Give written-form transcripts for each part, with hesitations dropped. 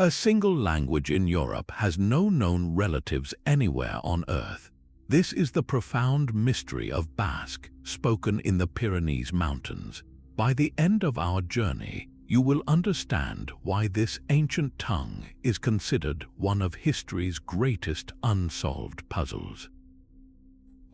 A single language in Europe has no known relatives anywhere on Earth. This is the profound mystery of Basque, spoken in the Pyrenees Mountains. By the end of our journey, you will understand why this ancient tongue is considered one of history's greatest unsolved puzzles.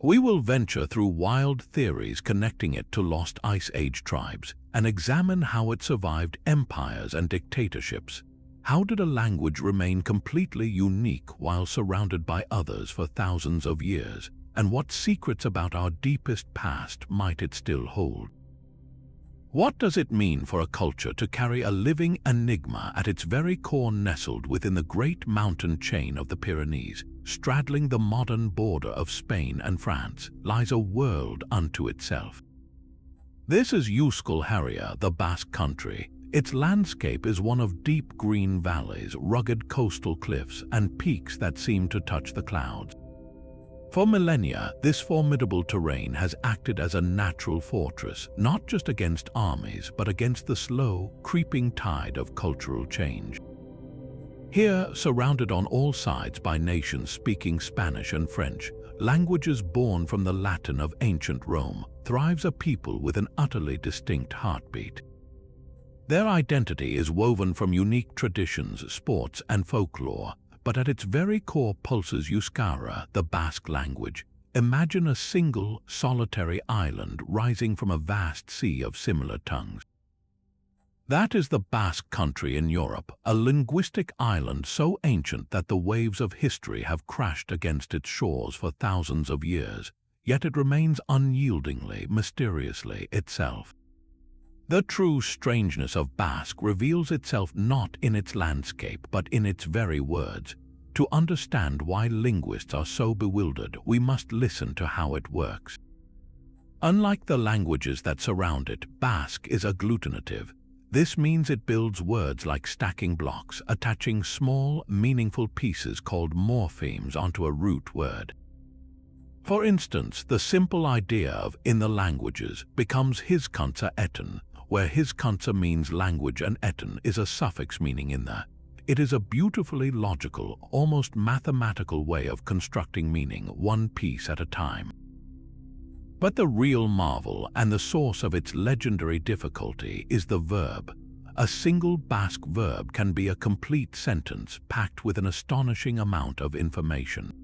We will venture through wild theories connecting it to lost Ice Age tribes and examine how it survived empires and dictatorships. How did a language remain completely unique while surrounded by others for thousands of years? And what secrets about our deepest past might it still hold? What does it mean for a culture to carry a living enigma at its very core, nestled within the great mountain chain of the Pyrenees? Straddling the modern border of Spain and France lies a world unto itself. This is Euskara, the Basque Country. Its landscape is one of deep green valleys, rugged coastal cliffs, and peaks that seem to touch the clouds. For millennia, this formidable terrain has acted as a natural fortress, not just against armies, but against the slow, creeping tide of cultural change. Here, surrounded on all sides by nations speaking Spanish and French, languages born from the Latin of ancient Rome, thrives a people with an utterly distinct heartbeat. Their identity is woven from unique traditions, sports, and folklore, but at its very core pulses Euskara, the Basque language. Imagine a single, solitary island rising from a vast sea of similar tongues. That is the Basque Country in Europe, a linguistic island so ancient that the waves of history have crashed against its shores for thousands of years, yet it remains unyieldingly, mysteriously itself. The true strangeness of Basque reveals itself not in its landscape, but in its very words. To understand why linguists are so bewildered, we must listen to how it works. Unlike the languages that surround it, Basque is agglutinative. This means it builds words like stacking blocks, attaching small, meaningful pieces called morphemes onto a root word. For instance, the simple idea of "in the languages" becomes hiskansa etten, where hiskansa means language and etten is a suffix meaning in the. It is a beautifully logical, almost mathematical way of constructing meaning, one piece at a time. But the real marvel and the source of its legendary difficulty is the verb. A single Basque verb can be a complete sentence packed with an astonishing amount of information.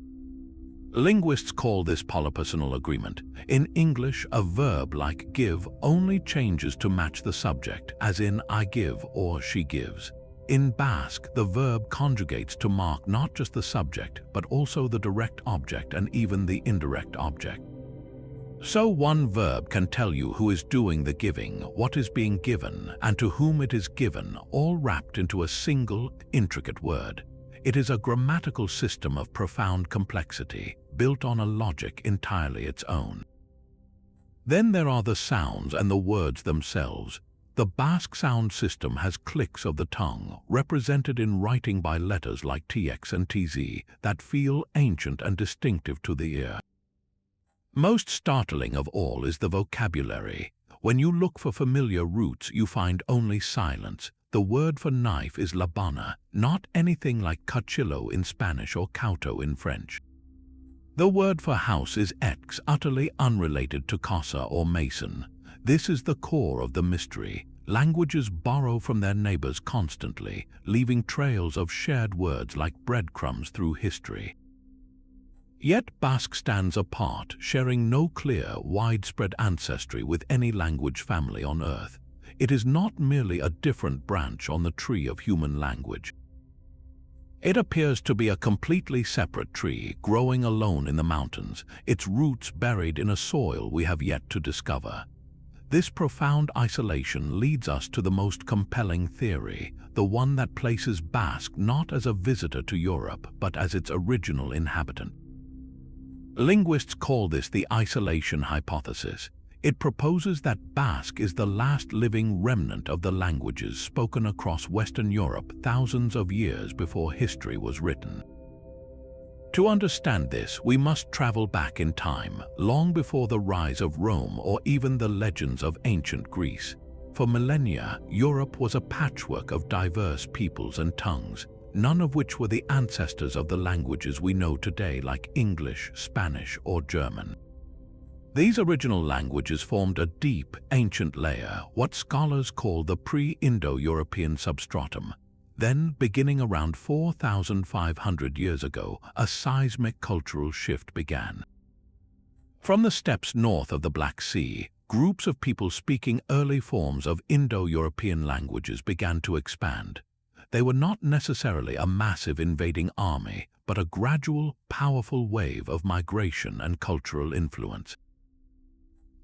Linguists call this polypersonal agreement. In English, a verb like give only changes to match the subject, as in I give or she gives. In Basque, the verb conjugates to mark not just the subject, but also the direct object and even the indirect object. So one verb can tell you who is doing the giving, what is being given, and to whom it is given, all wrapped into a single, intricate word. It is a grammatical system of profound complexity, built on a logic entirely its own. Then there are the sounds and the words themselves. The Basque sound system has clicks of the tongue, represented in writing by letters like TX and TZ, that feel ancient and distinctive to the ear. Most startling of all is the vocabulary. When you look for familiar roots, you find only silence. The word for knife is labana, not anything like cuchillo in Spanish or cauto in French. The word for house is ex, utterly unrelated to casa or mason. This is the core of the mystery. Languages borrow from their neighbors constantly, leaving trails of shared words like breadcrumbs through history. Yet Basque stands apart, sharing no clear, widespread ancestry with any language family on Earth. It is not merely a different branch on the tree of human language. It appears to be a completely separate tree, growing alone in the mountains, its roots buried in a soil we have yet to discover. This profound isolation leads us to the most compelling theory, the one that places Basque not as a visitor to Europe, but as its original inhabitant. Linguists call this the isolation hypothesis. It proposes that Basque is the last living remnant of the languages spoken across Western Europe thousands of years before history was written. To understand this, we must travel back in time, long before the rise of Rome or even the legends of ancient Greece. For millennia, Europe was a patchwork of diverse peoples and tongues, none of which were the ancestors of the languages we know today, like English, Spanish, or German. These original languages formed a deep, ancient layer, what scholars call the pre-Indo European substratum. Then, beginning around 4,500 years ago, a seismic cultural shift began. From the steppes north of the Black Sea, groups of people speaking early forms of Indo-European languages began to expand. They were not necessarily a massive invading army, but a gradual, powerful wave of migration and cultural influence.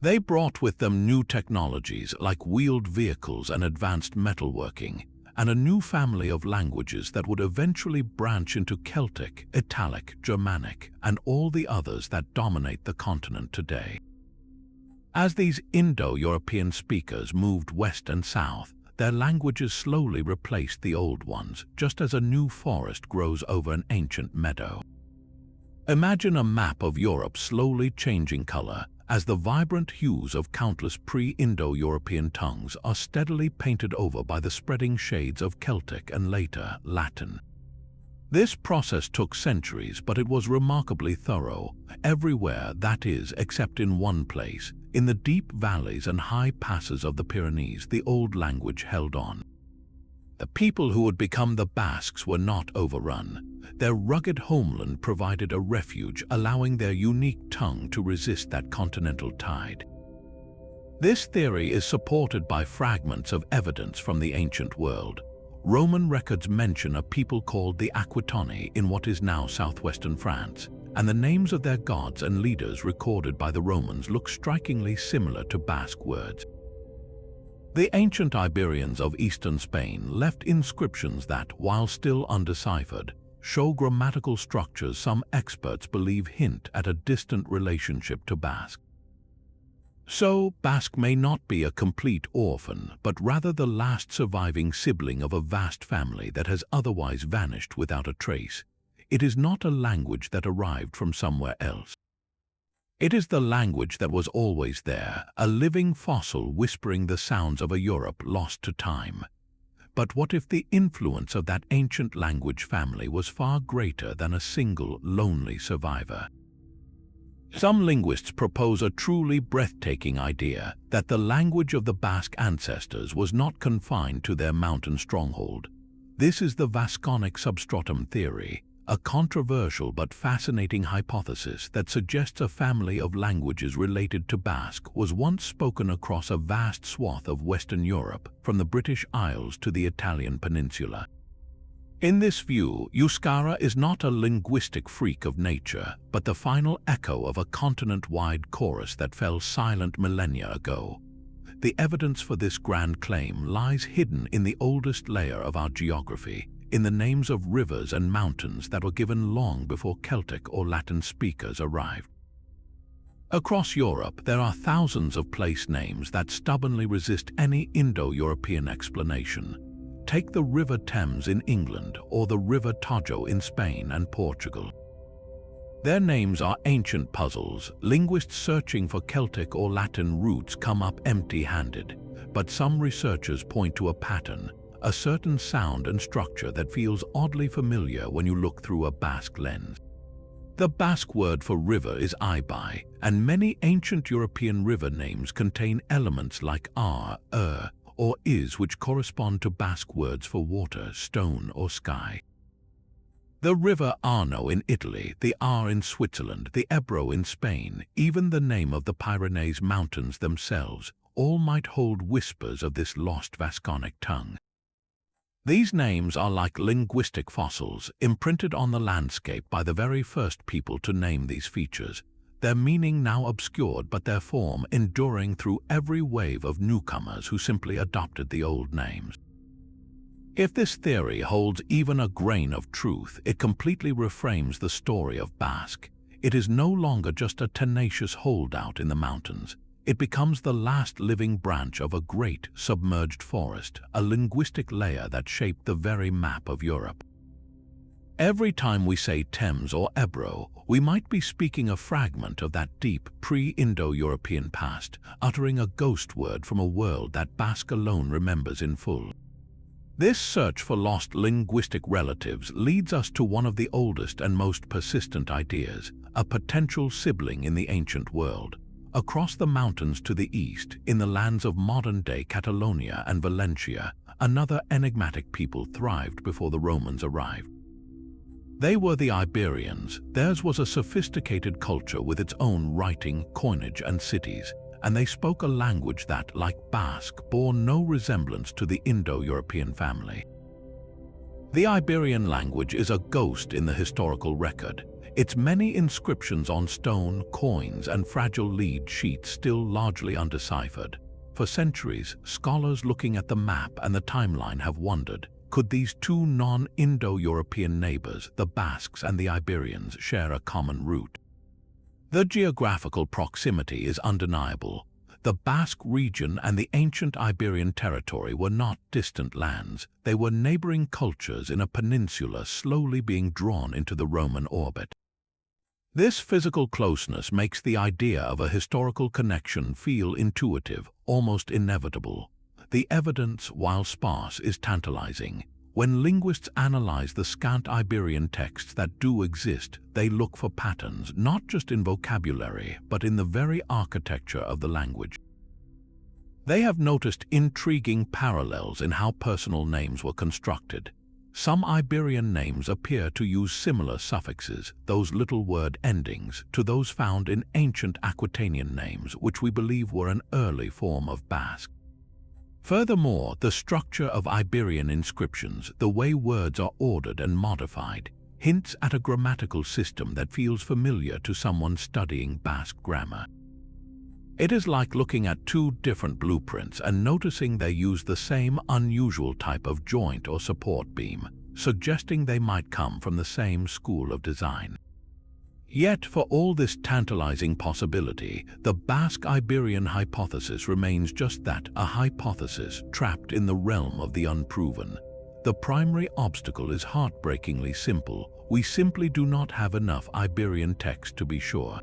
They brought with them new technologies like wheeled vehicles and advanced metalworking, and a new family of languages that would eventually branch into Celtic, Italic, Germanic, and all the others that dominate the continent today. As these Indo-European speakers moved west and south, their languages slowly replaced the old ones, just as a new forest grows over an ancient meadow. Imagine a map of Europe slowly changing color, as the vibrant hues of countless pre-Indo-European tongues are steadily painted over by the spreading shades of Celtic and later Latin. This process took centuries, but it was remarkably thorough, everywhere, that is, except in one place. In the deep valleys and high passes of the Pyrenees, the old language held on. The people who would become the Basques were not overrun. Their rugged homeland provided a refuge, allowing their unique tongue to resist that continental tide. This theory is supported by fragments of evidence from the ancient world. Roman records mention a people called the Aquitani in what is now southwestern France, and the names of their gods and leaders recorded by the Romans look strikingly similar to Basque words. The ancient Iberians of eastern Spain left inscriptions that, while still undeciphered, show grammatical structures some experts believe hint at a distant relationship to Basque. So, Basque may not be a complete orphan, but rather the last surviving sibling of a vast family that has otherwise vanished without a trace. It is not a language that arrived from somewhere else. It is the language that was always there, a living fossil whispering the sounds of a Europe lost to time. But what if the influence of that ancient language family was far greater than a single, lonely survivor? Some linguists propose a truly breathtaking idea that the language of the Basque ancestors was not confined to their mountain stronghold. This is the Vasconic substratum theory, a controversial but fascinating hypothesis that suggests a family of languages related to Basque was once spoken across a vast swath of Western Europe, from the British Isles to the Italian peninsula. In this view, Euskara is not a linguistic freak of nature, but the final echo of a continent-wide chorus that fell silent millennia ago. The evidence for this grand claim lies hidden in the oldest layer of our geography, in the names of rivers and mountains that were given long before Celtic or Latin speakers arrived. Across Europe, there are thousands of place names that stubbornly resist any Indo-European explanation. Take the River Thames in England or the River Tajo in Spain and Portugal. Their names are ancient puzzles. Linguists searching for Celtic or Latin roots come up empty-handed, but some researchers point to a pattern, a certain sound and structure that feels oddly familiar when you look through a Basque lens. The Basque word for river is ibai, and many ancient European river names contain elements like ar, or is, which correspond to Basque words for water, stone, or sky. The river Arno in Italy, the Ar in Switzerland, the Ebro in Spain, even the name of the Pyrenees mountains themselves, all might hold whispers of this lost Vasconic tongue. These names are like linguistic fossils, imprinted on the landscape by the very first people to name these features, their meaning now obscured but their form enduring through every wave of newcomers who simply adopted the old names. If this theory holds even a grain of truth, it completely reframes the story of Basque. It is no longer just a tenacious holdout in the mountains. It becomes the last living branch of a great submerged forest, a linguistic layer that shaped the very map of Europe. Every time we say Thames or Ebro, we might be speaking a fragment of that deep pre-Indo European past, uttering a ghost word from a world that Basque alone remembers in full. This search for lost linguistic relatives leads us to one of the oldest and most persistent ideas, a potential sibling in the ancient world. Across the mountains to the east, in the lands of modern-day Catalonia and Valencia, another enigmatic people thrived before the Romans arrived. They were the Iberians. Theirs was a sophisticated culture with its own writing, coinage, and cities, and they spoke a language that, like Basque, bore no resemblance to the Indo European family. The Iberian language is a ghost in the historical record. Its many inscriptions on stone, coins, and fragile lead sheets still largely undeciphered. For centuries, scholars looking at the map and the timeline have wondered, could these two non-Indo-European neighbors, the Basques and the Iberians, share a common root? The geographical proximity is undeniable. The Basque region and the ancient Iberian territory were not distant lands. They were neighboring cultures in a peninsula slowly being drawn into the Roman orbit. This physical closeness makes the idea of a historical connection feel intuitive, almost inevitable. The evidence, while sparse, is tantalizing. When linguists analyze the scant Iberian texts that do exist, they look for patterns, not just in vocabulary, but in the very architecture of the language. They have noticed intriguing parallels in how personal names were constructed. Some Iberian names appear to use similar suffixes, those little word endings, to those found in ancient Aquitanian names, which we believe were an early form of Basque. Furthermore, the structure of Iberian inscriptions, the way words are ordered and modified, hints at a grammatical system that feels familiar to someone studying Basque grammar. It is like looking at two different blueprints and noticing they use the same unusual type of joint or support beam, suggesting they might come from the same school of design. Yet, for all this tantalizing possibility, the Basque-Iberian hypothesis remains just that, a hypothesis trapped in the realm of the unproven. The primary obstacle is heartbreakingly simple. We simply do not have enough Iberian text to be sure.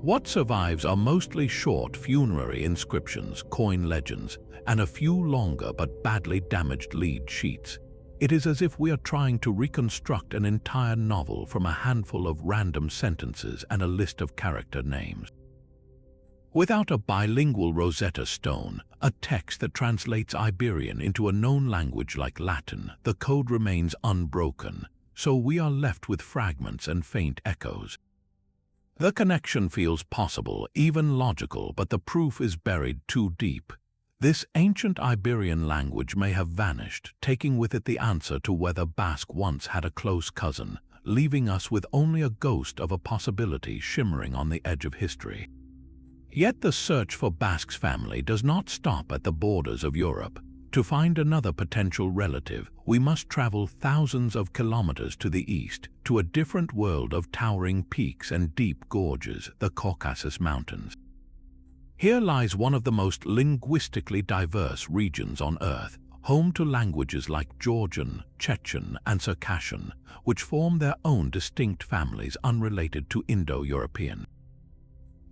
What survives are mostly short funerary inscriptions, coin legends, and a few longer but badly damaged lead sheets. It is as if we are trying to reconstruct an entire novel from a handful of random sentences and a list of character names. Without a bilingual Rosetta Stone, a text that translates Iberian into a known language like Latin, the code remains unbroken, so we are left with fragments and faint echoes. The connection feels possible, even logical, but the proof is buried too deep. This ancient Iberian language may have vanished, taking with it the answer to whether Basque once had a close cousin, leaving us with only a ghost of a possibility shimmering on the edge of history. Yet the search for Basque's family does not stop at the borders of Europe. To find another potential relative, we must travel thousands of kilometers to the east, to a different world of towering peaks and deep gorges, the Caucasus Mountains. Here lies one of the most linguistically diverse regions on Earth, home to languages like Georgian, Chechen, and Circassian, which form their own distinct families unrelated to Indo-European.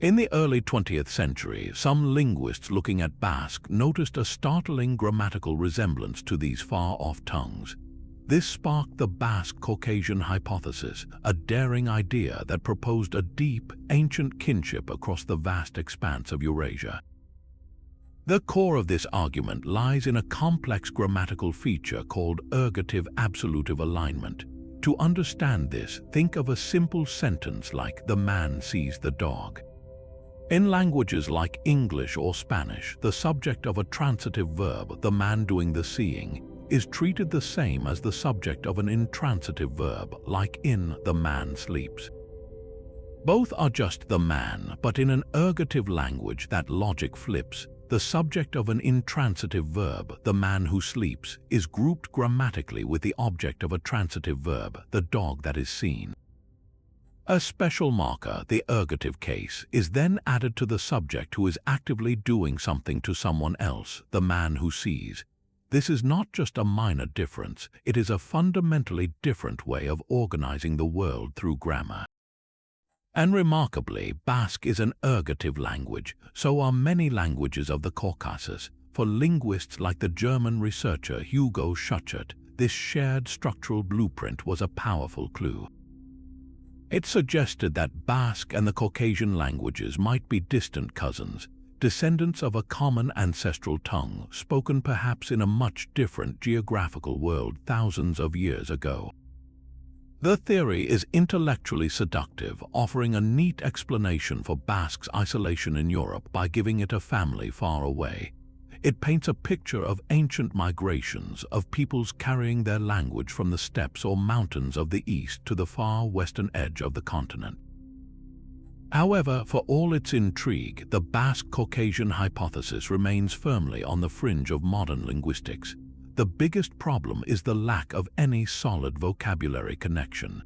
In the early 20th century, some linguists looking at Basque noticed a startling grammatical resemblance to these far-off tongues. This sparked the Basque-Caucasian hypothesis, a daring idea that proposed a deep, ancient kinship across the vast expanse of Eurasia. The core of this argument lies in a complex grammatical feature called ergative-absolutive alignment. To understand this, think of a simple sentence like "the man sees the dog." In languages like English or Spanish, the subject of a transitive verb, the man doing the seeing, is treated the same as the subject of an intransitive verb, like in "the man sleeps." Both are just the man, but in an ergative language that logic flips. The subject of an intransitive verb, the man who sleeps, is grouped grammatically with the object of a transitive verb, the dog that is seen. A special marker, the ergative case, is then added to the subject who is actively doing something to someone else, the man who sees. This is not just a minor difference, it is a fundamentally different way of organizing the world through grammar. And remarkably, Basque is an ergative language, so are many languages of the Caucasus. For linguists like the German researcher Hugo Schuchert, this shared structural blueprint was a powerful clue. It suggested that Basque and the Caucasian languages might be distant cousins, descendants of a common ancestral tongue, spoken perhaps in a much different geographical world thousands of years ago. The theory is intellectually seductive, offering a neat explanation for Basque's isolation in Europe by giving it a family far away. It paints a picture of ancient migrations, of peoples carrying their language from the steppes or mountains of the east to the far western edge of the continent. However, for all its intrigue, the Basque-Caucasian hypothesis remains firmly on the fringe of modern linguistics. The biggest problem is the lack of any solid vocabulary connection.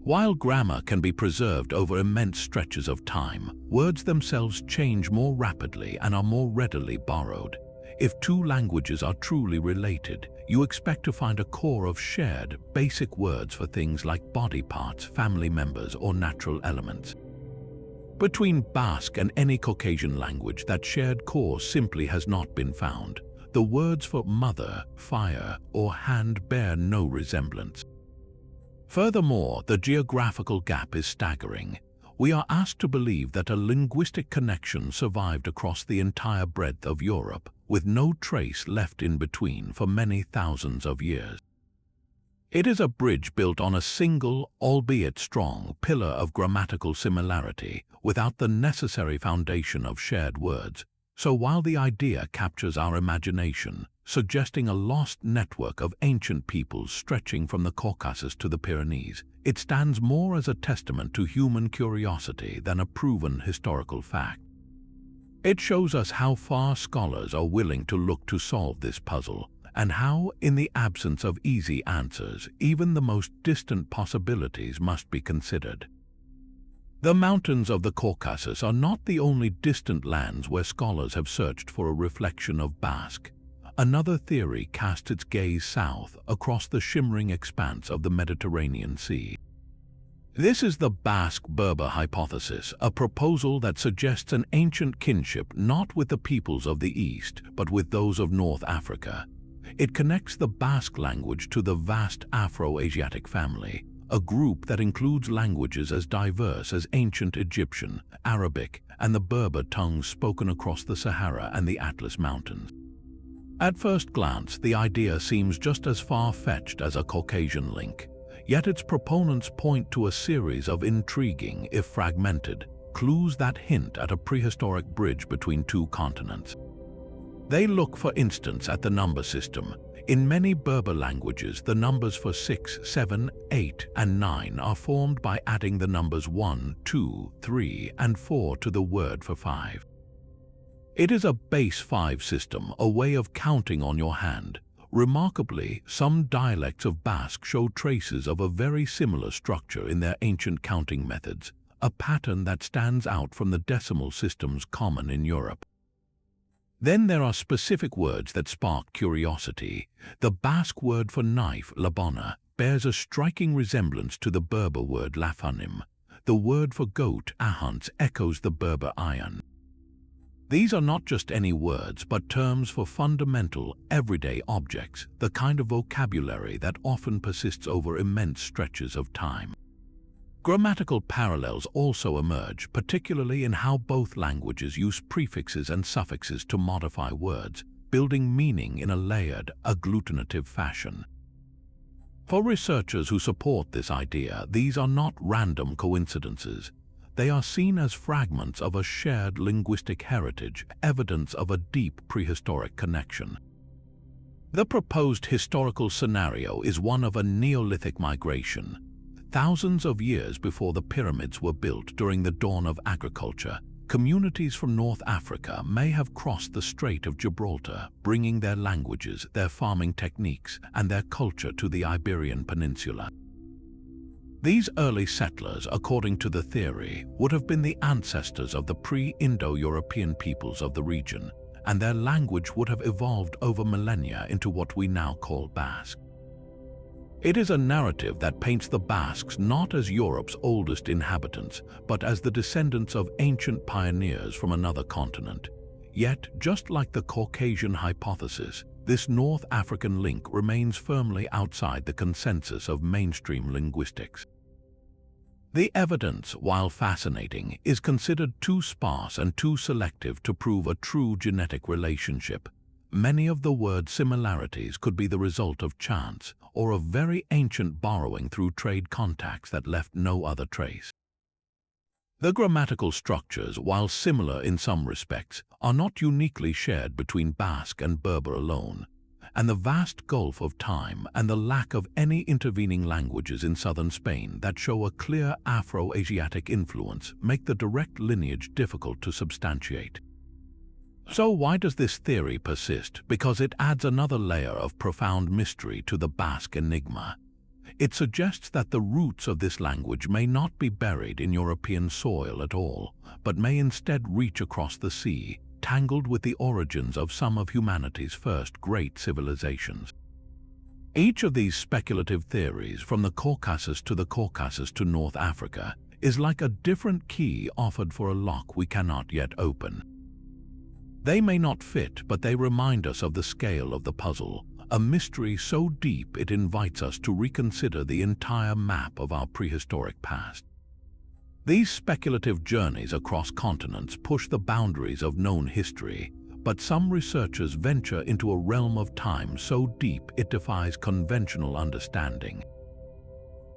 While grammar can be preserved over immense stretches of time, words themselves change more rapidly and are more readily borrowed. If two languages are truly related, you expect to find a core of shared, basic words for things like body parts, family members, or natural elements. Between Basque and any Caucasian language, that shared core simply has not been found. The words for mother, fire, or hand bear no resemblance. Furthermore, the geographical gap is staggering. We are asked to believe that a linguistic connection survived across the entire breadth of Europe, with no trace left in between for many thousands of years. It is a bridge built on a single, albeit strong, pillar of grammatical similarity, without the necessary foundation of shared words. So while the idea captures our imagination, suggesting a lost network of ancient peoples stretching from the Caucasus to the Pyrenees, it stands more as a testament to human curiosity than a proven historical fact. It shows us how far scholars are willing to look to solve this puzzle, and how, in the absence of easy answers, even the most distant possibilities must be considered. The mountains of the Caucasus are not the only distant lands where scholars have searched for a reflection of Basque. Another theory casts its gaze south across the shimmering expanse of the Mediterranean Sea. This is the Basque-Berber hypothesis, a proposal that suggests an ancient kinship not with the peoples of the East, but with those of North Africa. It connects the Basque language to the vast Afro-Asiatic family, a group that includes languages as diverse as ancient Egyptian, Arabic, and the Berber tongues spoken across the Sahara and the Atlas Mountains. At first glance, the idea seems just as far-fetched as a Caucasian link, yet its proponents point to a series of intriguing, if fragmented, clues that hint at a prehistoric bridge between two continents. They look, for instance, at the number system. In many Berber languages, the numbers for 6, 7, 8, and 9 are formed by adding the numbers 1, 2, 3, and 4 to the word for 5. It is a base 5 system, a way of counting on your hand. Remarkably, some dialects of Basque show traces of a very similar structure in their ancient counting methods, a pattern that stands out from the decimal systems common in Europe. Then there are specific words that spark curiosity. The Basque word for knife, labona, bears a striking resemblance to the Berber word lafanim. The word for goat, ahans, echoes the Berber ayan. These are not just any words, but terms for fundamental, everyday objects, the kind of vocabulary that often persists over immense stretches of time. Grammatical parallels also emerge, particularly in how both languages use prefixes and suffixes to modify words, building meaning in a layered, agglutinative fashion. For researchers who support this idea, these are not random coincidences. They are seen as fragments of a shared linguistic heritage, evidence of a deep prehistoric connection. The proposed historical scenario is one of a Neolithic migration. Thousands of years before the pyramids were built during the dawn of agriculture, communities from North Africa may have crossed the Strait of Gibraltar, bringing their languages, their farming techniques, and their culture to the Iberian Peninsula. These early settlers, according to the theory, would have been the ancestors of the pre-Indo European peoples of the region, and their language would have evolved over millennia into what we now call Basque. It is a narrative that paints the Basques not as Europe's oldest inhabitants, but as the descendants of ancient pioneers from another continent. Yet, just like the Caucasian hypothesis, this North African link remains firmly outside the consensus of mainstream linguistics. The evidence, while fascinating, is considered too sparse and too selective to prove a true genetic relationship. Many of the word's similarities could be the result of chance or of very ancient borrowing through trade contacts that left no other trace. The grammatical structures, while similar in some respects, are not uniquely shared between Basque and Berber alone, and the vast gulf of time and the lack of any intervening languages in southern Spain that show a clear Afro-Asiatic influence make the direct lineage difficult to substantiate. So why does this theory persist? Because it adds another layer of profound mystery to the Basque enigma. It suggests that the roots of this language may not be buried in European soil at all, but may instead reach across the sea, tangled with the origins of some of humanity's first great civilizations. Each of these speculative theories, from the Caucasus to North Africa, is like a different key offered for a lock we cannot yet open. They may not fit, but they remind us of the scale of the puzzle, a mystery so deep it invites us to reconsider the entire map of our prehistoric past. These speculative journeys across continents push the boundaries of known history, but some researchers venture into a realm of time so deep it defies conventional understanding.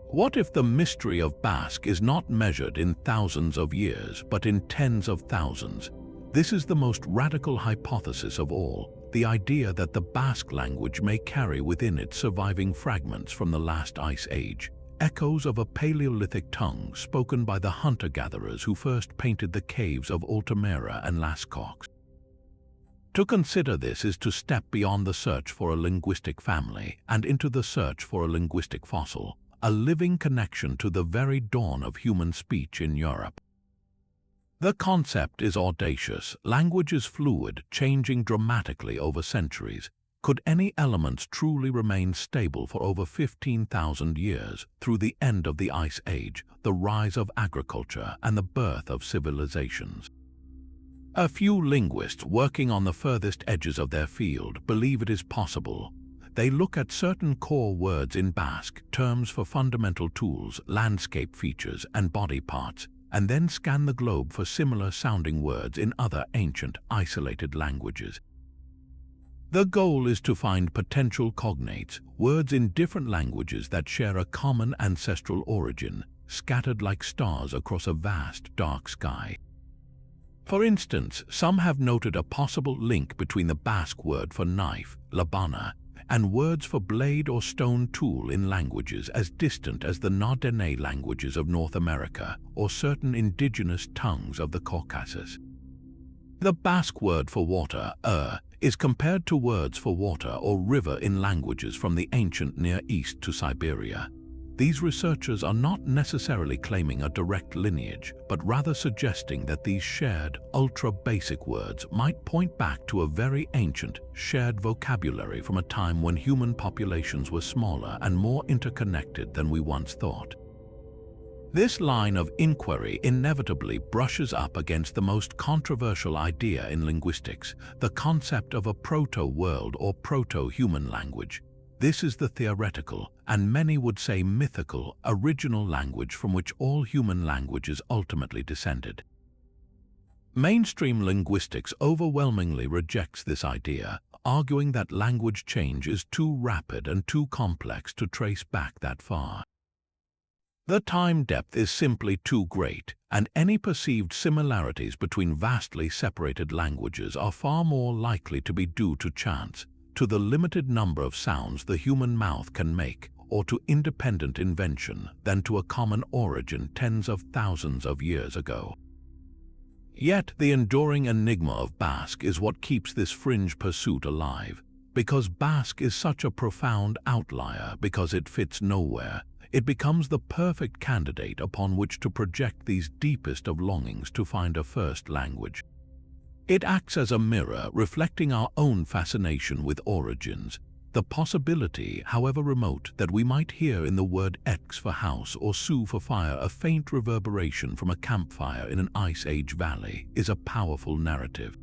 What if the mystery of Basque is not measured in thousands of years, but in tens of thousands? This is the most radical hypothesis of all, the idea that the Basque language may carry within it surviving fragments from the last ice age, echoes of a Paleolithic tongue spoken by the hunter-gatherers who first painted the caves of Altamira and Lascaux. To consider this is to step beyond the search for a linguistic family and into the search for a linguistic fossil, a living connection to the very dawn of human speech in Europe. The concept is audacious. Language is fluid, changing dramatically over centuries. Could any elements truly remain stable for over 15,000 years through the end of the Ice Age, the rise of agriculture, and the birth of civilizations? A few linguists working on the furthest edges of their field believe it is possible. They look at certain core words in Basque, terms for fundamental tools, landscape features, and body parts, and then scan the globe for similar-sounding words in other ancient, isolated languages. The goal is to find potential cognates, words in different languages that share a common ancestral origin, scattered like stars across a vast, dark sky. For instance, some have noted a possible link between the Basque word for knife, labana, and words for blade or stone tool in languages as distant as the Nardenne languages of North America or certain indigenous tongues of the Caucasus. The Basque word for water, is compared to words for water or river in languages from the ancient Near East to Siberia. These researchers are not necessarily claiming a direct lineage, but rather suggesting that these shared, ultra-basic words might point back to a very ancient, shared vocabulary from a time when human populations were smaller and more interconnected than we once thought. This line of inquiry inevitably brushes up against the most controversial idea in linguistics, the concept of a proto-world or proto-human language. This is the theoretical, and many would say mythical, original language from which all human languages ultimately descended. Mainstream linguistics overwhelmingly rejects this idea, arguing that language change is too rapid and too complex to trace back that far. The time depth is simply too great, and any perceived similarities between vastly separated languages are far more likely to be due to chance, to the limited number of sounds the human mouth can make, or to independent invention, than to a common origin tens of thousands of years ago. Yet the enduring enigma of Basque is what keeps this fringe pursuit alive. Because Basque is such a profound outlier, because it fits nowhere, it becomes the perfect candidate upon which to project these deepest of longings to find a first language. It acts as a mirror, reflecting our own fascination with origins. The possibility, however remote, that we might hear in the word X for house or Su for fire a faint reverberation from a campfire in an Ice Age valley is a powerful narrative.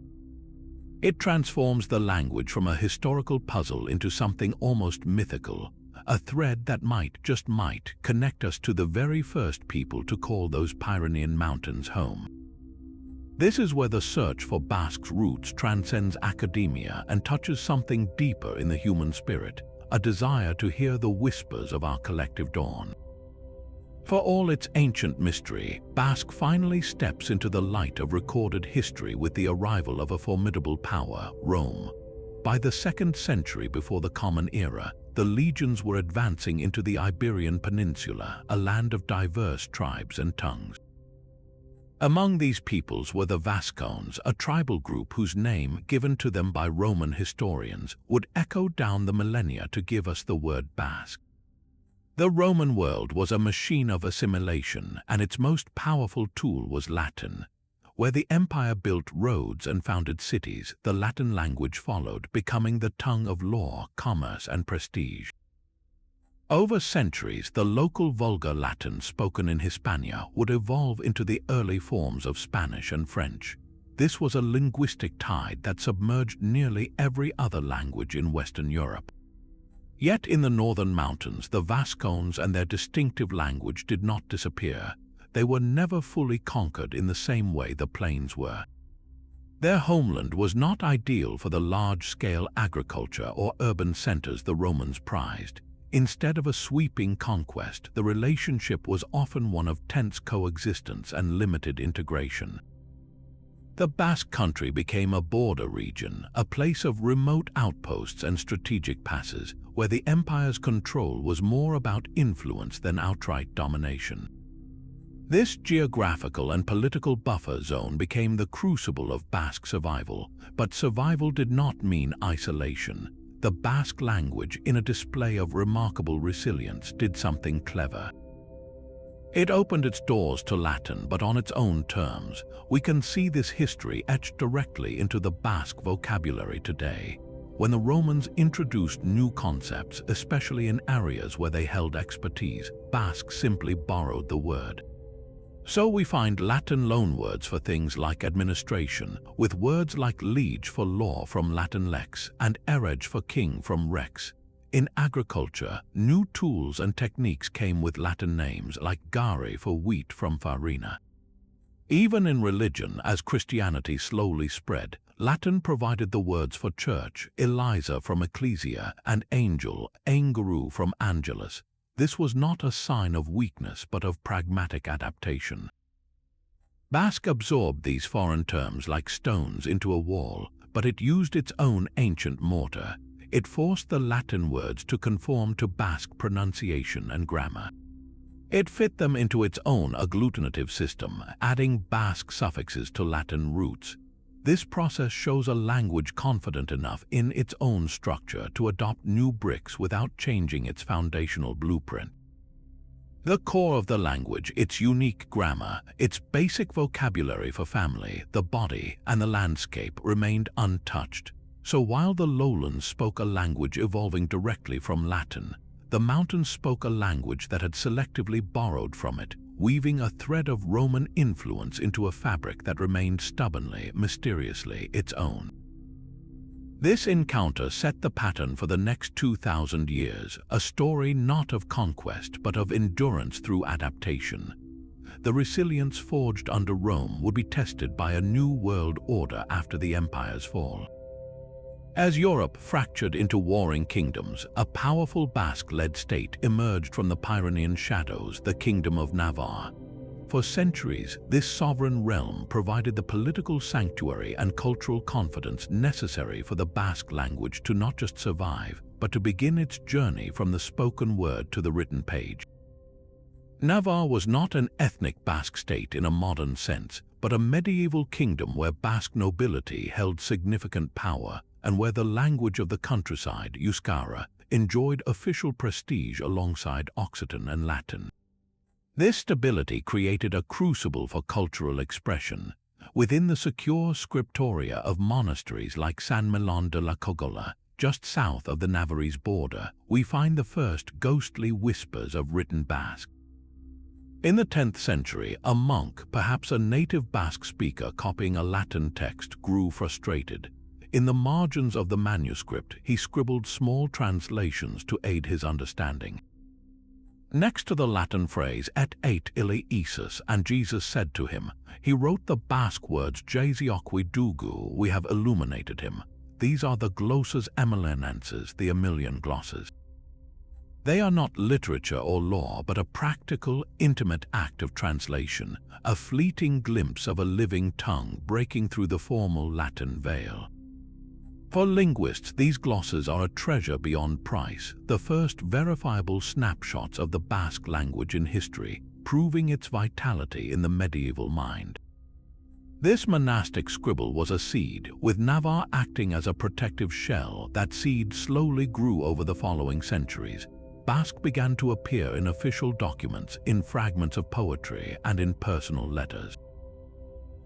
It transforms the language from a historical puzzle into something almost mythical, a thread that might, just might, connect us to the very first people to call those Pyrenean mountains home. This is where the search for Basque's roots transcends academia and touches something deeper in the human spirit, a desire to hear the whispers of our collective dawn. For all its ancient mystery, Basque finally steps into the light of recorded history with the arrival of a formidable power, Rome. By the 2nd century before the Common Era, the legions were advancing into the Iberian Peninsula, a land of diverse tribes and tongues. Among these peoples were the Vascones, a tribal group whose name, given to them by Roman historians, would echo down the millennia to give us the word Basque. The Roman world was a machine of assimilation, and its most powerful tool was Latin. Where the empire built roads and founded cities, the Latin language followed, becoming the tongue of law, commerce, and prestige. Over centuries, the local vulgar Latin spoken in Hispania would evolve into the early forms of Spanish and French. This was a linguistic tide that submerged nearly every other language in Western Europe. Yet in the northern mountains, the Vascones and their distinctive language did not disappear. They were never fully conquered in the same way the plains were. Their homeland was not ideal for the large-scale agriculture or urban centers the Romans prized. Instead of a sweeping conquest, the relationship was often one of tense coexistence and limited integration. The Basque Country became a border region, a place of remote outposts and strategic passes, where the empire's control was more about influence than outright domination. This geographical and political buffer zone became the crucible of Basque survival, but survival did not mean isolation. The Basque language, in a display of remarkable resilience, did something clever. It opened its doors to Latin, but on its own terms. We can see this history etched directly into the Basque vocabulary today. When the Romans introduced new concepts, especially in areas where they held expertise, Basque simply borrowed the word. So we find Latin loanwords for things like administration, with words like liege for law from Latin lex and erege for king from rex. In agriculture, new tools and techniques came with Latin names like gari for wheat from farina. Even in religion, as Christianity slowly spread, Latin provided the words for church, Eliza from ecclesia, and angel, angeru from angelus. This was not a sign of weakness but of pragmatic adaptation. Basque absorbed these foreign terms like stones into a wall, but it used its own ancient mortar. It forced the Latin words to conform to Basque pronunciation and grammar. It fit them into its own agglutinative system, adding Basque suffixes to Latin roots. This process shows a language confident enough in its own structure to adopt new bricks without changing its foundational blueprint. The core of the language, its unique grammar, its basic vocabulary for family, the body, and the landscape remained untouched. So while the lowlands spoke a language evolving directly from Latin, the mountains spoke a language that had selectively borrowed from it, weaving a thread of Roman influence into a fabric that remained stubbornly, mysteriously its own. This encounter set the pattern for the next 2,000 years, a story not of conquest but of endurance through adaptation. The resilience forged under Rome would be tested by a new world order after the empire's fall. As Europe fractured into warring kingdoms, a powerful Basque-led state emerged from the Pyrenean shadows, the Kingdom of Navarre. For centuries, this sovereign realm provided the political sanctuary and cultural confidence necessary for the Basque language to not just survive, but to begin its journey from the spoken word to the written page. Navarre was not an ethnic Basque state in a modern sense, but a medieval kingdom where Basque nobility held significant power, and where the language of the countryside, Euskara, enjoyed official prestige alongside Occitan and Latin. This stability created a crucible for cultural expression. Within the secure scriptoria of monasteries like San Millan de la Cogolla, just south of the Navarrese border, we find the first ghostly whispers of written Basque. In the 10th century, a monk, perhaps a native Basque speaker copying a Latin text, grew frustrated. In the margins of the manuscript, he scribbled small translations to aid his understanding. Next to the Latin phrase, et ate ille Isus, and Jesus said to him, he wrote the Basque words Jesiokwi dugu, we have illuminated him. These are the glosses emilenenses, the Emilian glosses. They are not literature or law, but a practical, intimate act of translation, a fleeting glimpse of a living tongue breaking through the formal Latin veil. For linguists, these glosses are a treasure beyond price, the first verifiable snapshots of the Basque language in history, proving its vitality in the medieval mind. This monastic scribble was a seed, with Navarre acting as a protective shell. That seed slowly grew over the following centuries. Basque began to appear in official documents, in fragments of poetry, and in personal letters.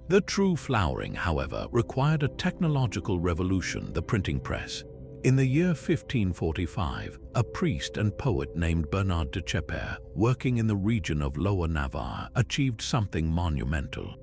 The true flowering, however, required a technological revolution, the printing press. In the year 1545, a priest and poet named Bernard de Chepper, working in the region of Lower Navarre, achieved something monumental.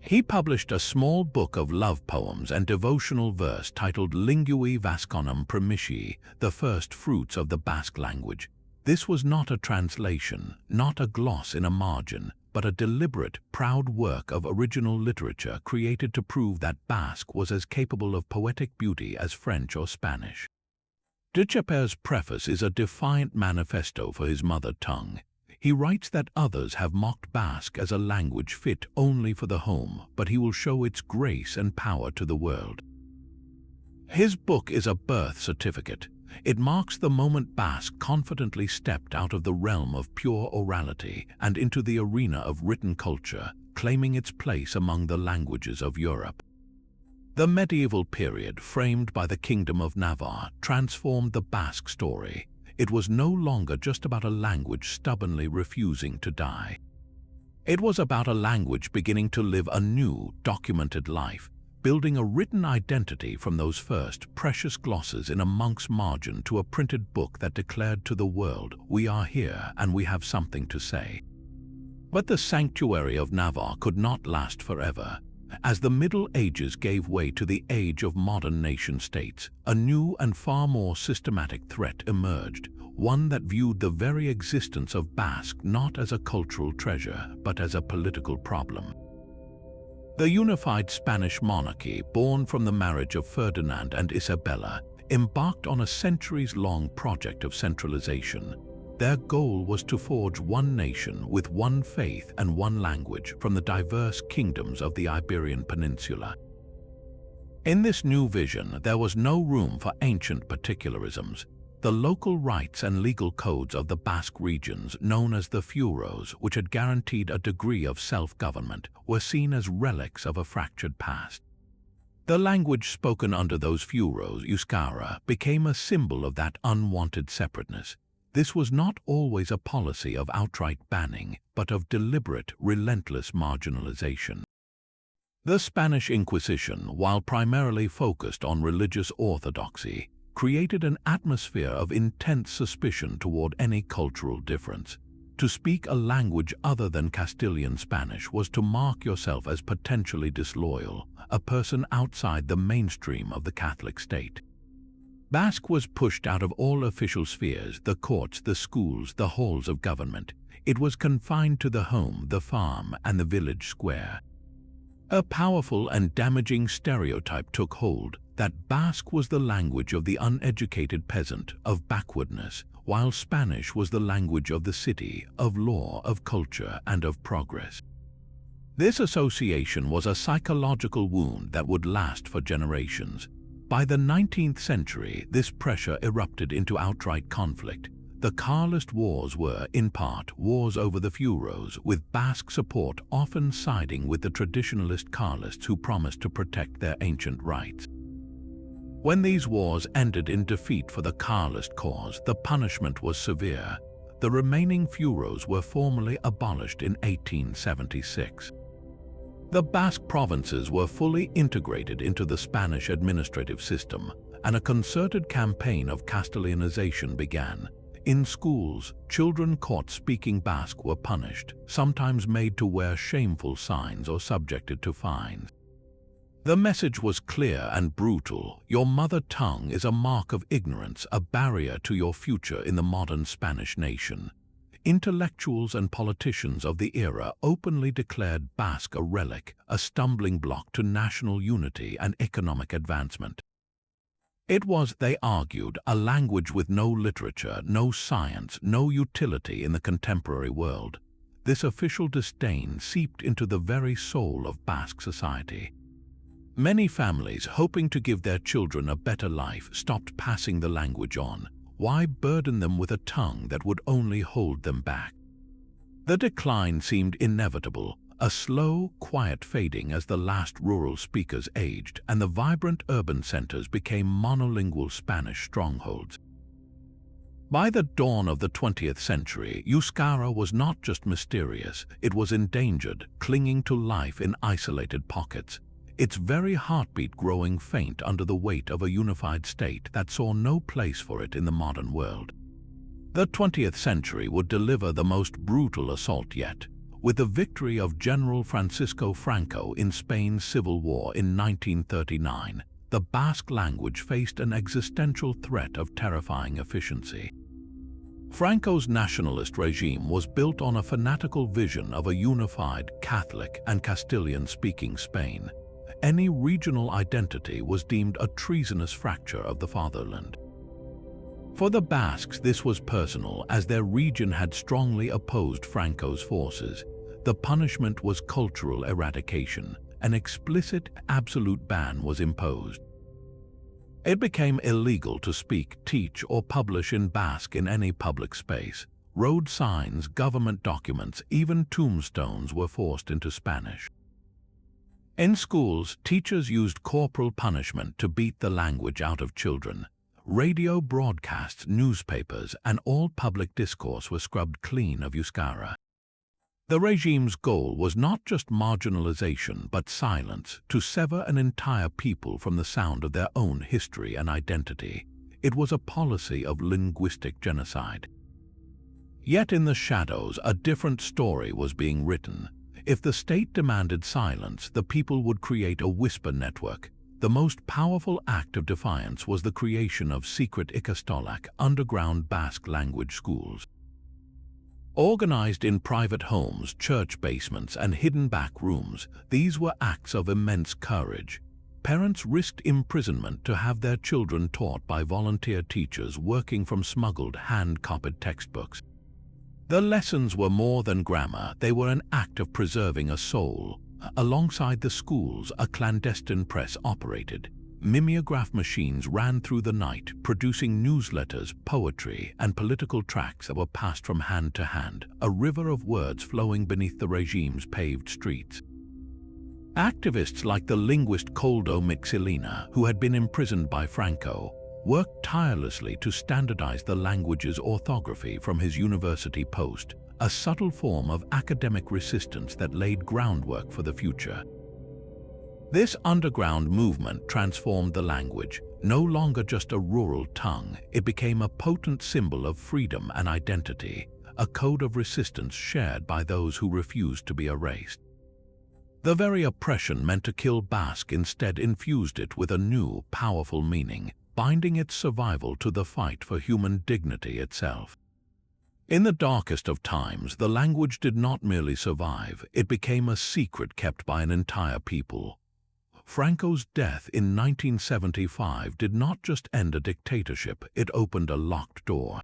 He published a small book of love poems and devotional verse titled Lingui Vasconum Primitiae, the first fruits of the Basque language. This was not a translation, not a gloss in a margin, but a deliberate, proud work of original literature created to prove that Basque was as capable of poetic beauty as French or Spanish. De Chepper's preface is a defiant manifesto for his mother tongue. He writes that others have mocked Basque as a language fit only for the home, but he will show its grace and power to the world. His book is a birth certificate. It marks the moment Basque confidently stepped out of the realm of pure orality and into the arena of written culture, claiming its place among the languages of Europe. The medieval period, framed by the Kingdom of Navarre, transformed the Basque story. It was no longer just about a language stubbornly refusing to die. It was about a language beginning to live a new, documented life, building a written identity from those first precious glosses in a monk's margin to a printed book that declared to the world, we are here and we have something to say. But the sanctuary of Navarre could not last forever. As the Middle Ages gave way to the age of modern nation-states, a new and far more systematic threat emerged, one that viewed the very existence of Basque not as a cultural treasure, but as a political problem. The unified Spanish monarchy, born from the marriage of Ferdinand and Isabella, embarked on a centuries-long project of centralization. Their goal was to forge one nation with one faith and one language from the diverse kingdoms of the Iberian Peninsula. In this new vision, there was no room for ancient particularisms. The local rights and legal codes of the Basque regions, known as the fueros, which had guaranteed a degree of self-government, were seen as relics of a fractured past. The language spoken under those fueros, Euskara, became a symbol of that unwanted separateness. This was not always a policy of outright banning, but of deliberate, relentless marginalization. The Spanish Inquisition, while primarily focused on religious orthodoxy, created an atmosphere of intense suspicion toward any cultural difference. To speak a language other than Castilian Spanish was to mark yourself as potentially disloyal, a person outside the mainstream of the Catholic state. Basque was pushed out of all official spheres, the courts, the schools, the halls of government. It was confined to the home, the farm, and the village square. A powerful and damaging stereotype took hold that Basque was the language of the uneducated peasant, of backwardness, while Spanish was the language of the city, of law, of culture, and of progress. This association was a psychological wound that would last for generations. By the 19th century, this pressure erupted into outright conflict. The Carlist Wars were, in part, wars over the fueros, with Basque support often siding with the traditionalist Carlists who promised to protect their ancient rights. When these wars ended in defeat for the Carlist cause, the punishment was severe. The remaining fueros were formally abolished in 1876. The Basque provinces were fully integrated into the Spanish administrative system, and a concerted campaign of Castellanization began. In schools, children caught speaking Basque were punished, sometimes made to wear shameful signs or subjected to fines. The message was clear and brutal: your mother tongue is a mark of ignorance, a barrier to your future in the modern Spanish nation. Intellectuals and politicians of the era openly declared Basque a relic, a stumbling block to national unity and economic advancement. It was, they argued, a language with no literature, no science, no utility in the contemporary world. This official disdain seeped into the very soul of Basque society. Many families, hoping to give their children a better life, stopped passing the language on. Why burden them with a tongue that would only hold them back? The decline seemed inevitable, a slow, quiet fading as the last rural speakers aged and the vibrant urban centers became monolingual Spanish strongholds. By the dawn of the 20th century, Euskara was not just mysterious, it was endangered, clinging to life in isolated pockets, its very heartbeat growing faint under the weight of a unified state that saw no place for it in the modern world. The 20th century would deliver the most brutal assault yet. With the victory of General Francisco Franco in Spain's civil war in 1939, the Basque language faced an existential threat of terrifying efficiency. Franco's nationalist regime was built on a fanatical vision of a unified, Catholic and Castilian-speaking Spain. Any regional identity was deemed a treasonous fracture of the fatherland. For the Basques, this was personal, as their region had strongly opposed Franco's forces. The punishment was cultural eradication. An explicit, absolute ban was imposed. It became illegal to speak, teach, or publish in Basque in any public space. Road signs, government documents, even tombstones were forced into Spanish. In schools, teachers used corporal punishment to beat the language out of children. Radio broadcasts, newspapers, and all public discourse were scrubbed clean of Euskara. The regime's goal was not just marginalization but silence, to sever an entire people from the sound of their own history and identity. It was a policy of linguistic genocide. Yet in the shadows, a different story was being written. If the state demanded silence, the people would create a whisper network. The most powerful act of defiance was the creation of secret ikastolak, underground Basque language schools. Organized in private homes, church basements, and hidden back rooms, these were acts of immense courage. Parents risked imprisonment to have their children taught by volunteer teachers working from smuggled, hand-copied textbooks. The lessons were more than grammar, they were an act of preserving a soul. Alongside the schools, a clandestine press operated. Mimeograph machines ran through the night, producing newsletters, poetry, and political tracts that were passed from hand to hand, a river of words flowing beneath the regime's paved streets. Activists like the linguist Koldo Mixilina, who had been imprisoned by Franco, worked tirelessly to standardize the language's orthography from his university post, a subtle form of academic resistance that laid groundwork for the future. This underground movement transformed the language. No longer just a rural tongue, it became a potent symbol of freedom and identity, a code of resistance shared by those who refused to be erased. The very oppression meant to kill Basque instead infused it with a new, powerful meaning, binding its survival to the fight for human dignity itself. In the darkest of times, the language did not merely survive, it became a secret kept by an entire people. Franco's death in 1975 did not just end a dictatorship, it opened a locked door.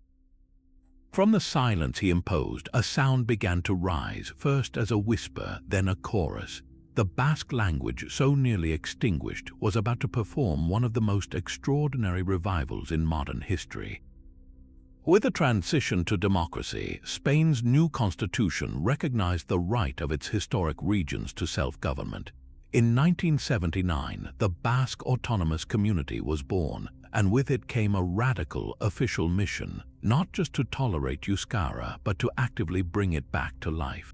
From the silence he imposed, a sound began to rise, first as a whisper, then a chorus. The Basque language, so nearly extinguished, was about to perform one of the most extraordinary revivals in modern history. With the transition to democracy, Spain's new constitution recognized the right of its historic regions to self-government. In 1979, the Basque Autonomous Community was born, and with it came a radical official mission, not just to tolerate Euskara, but to actively bring it back to life.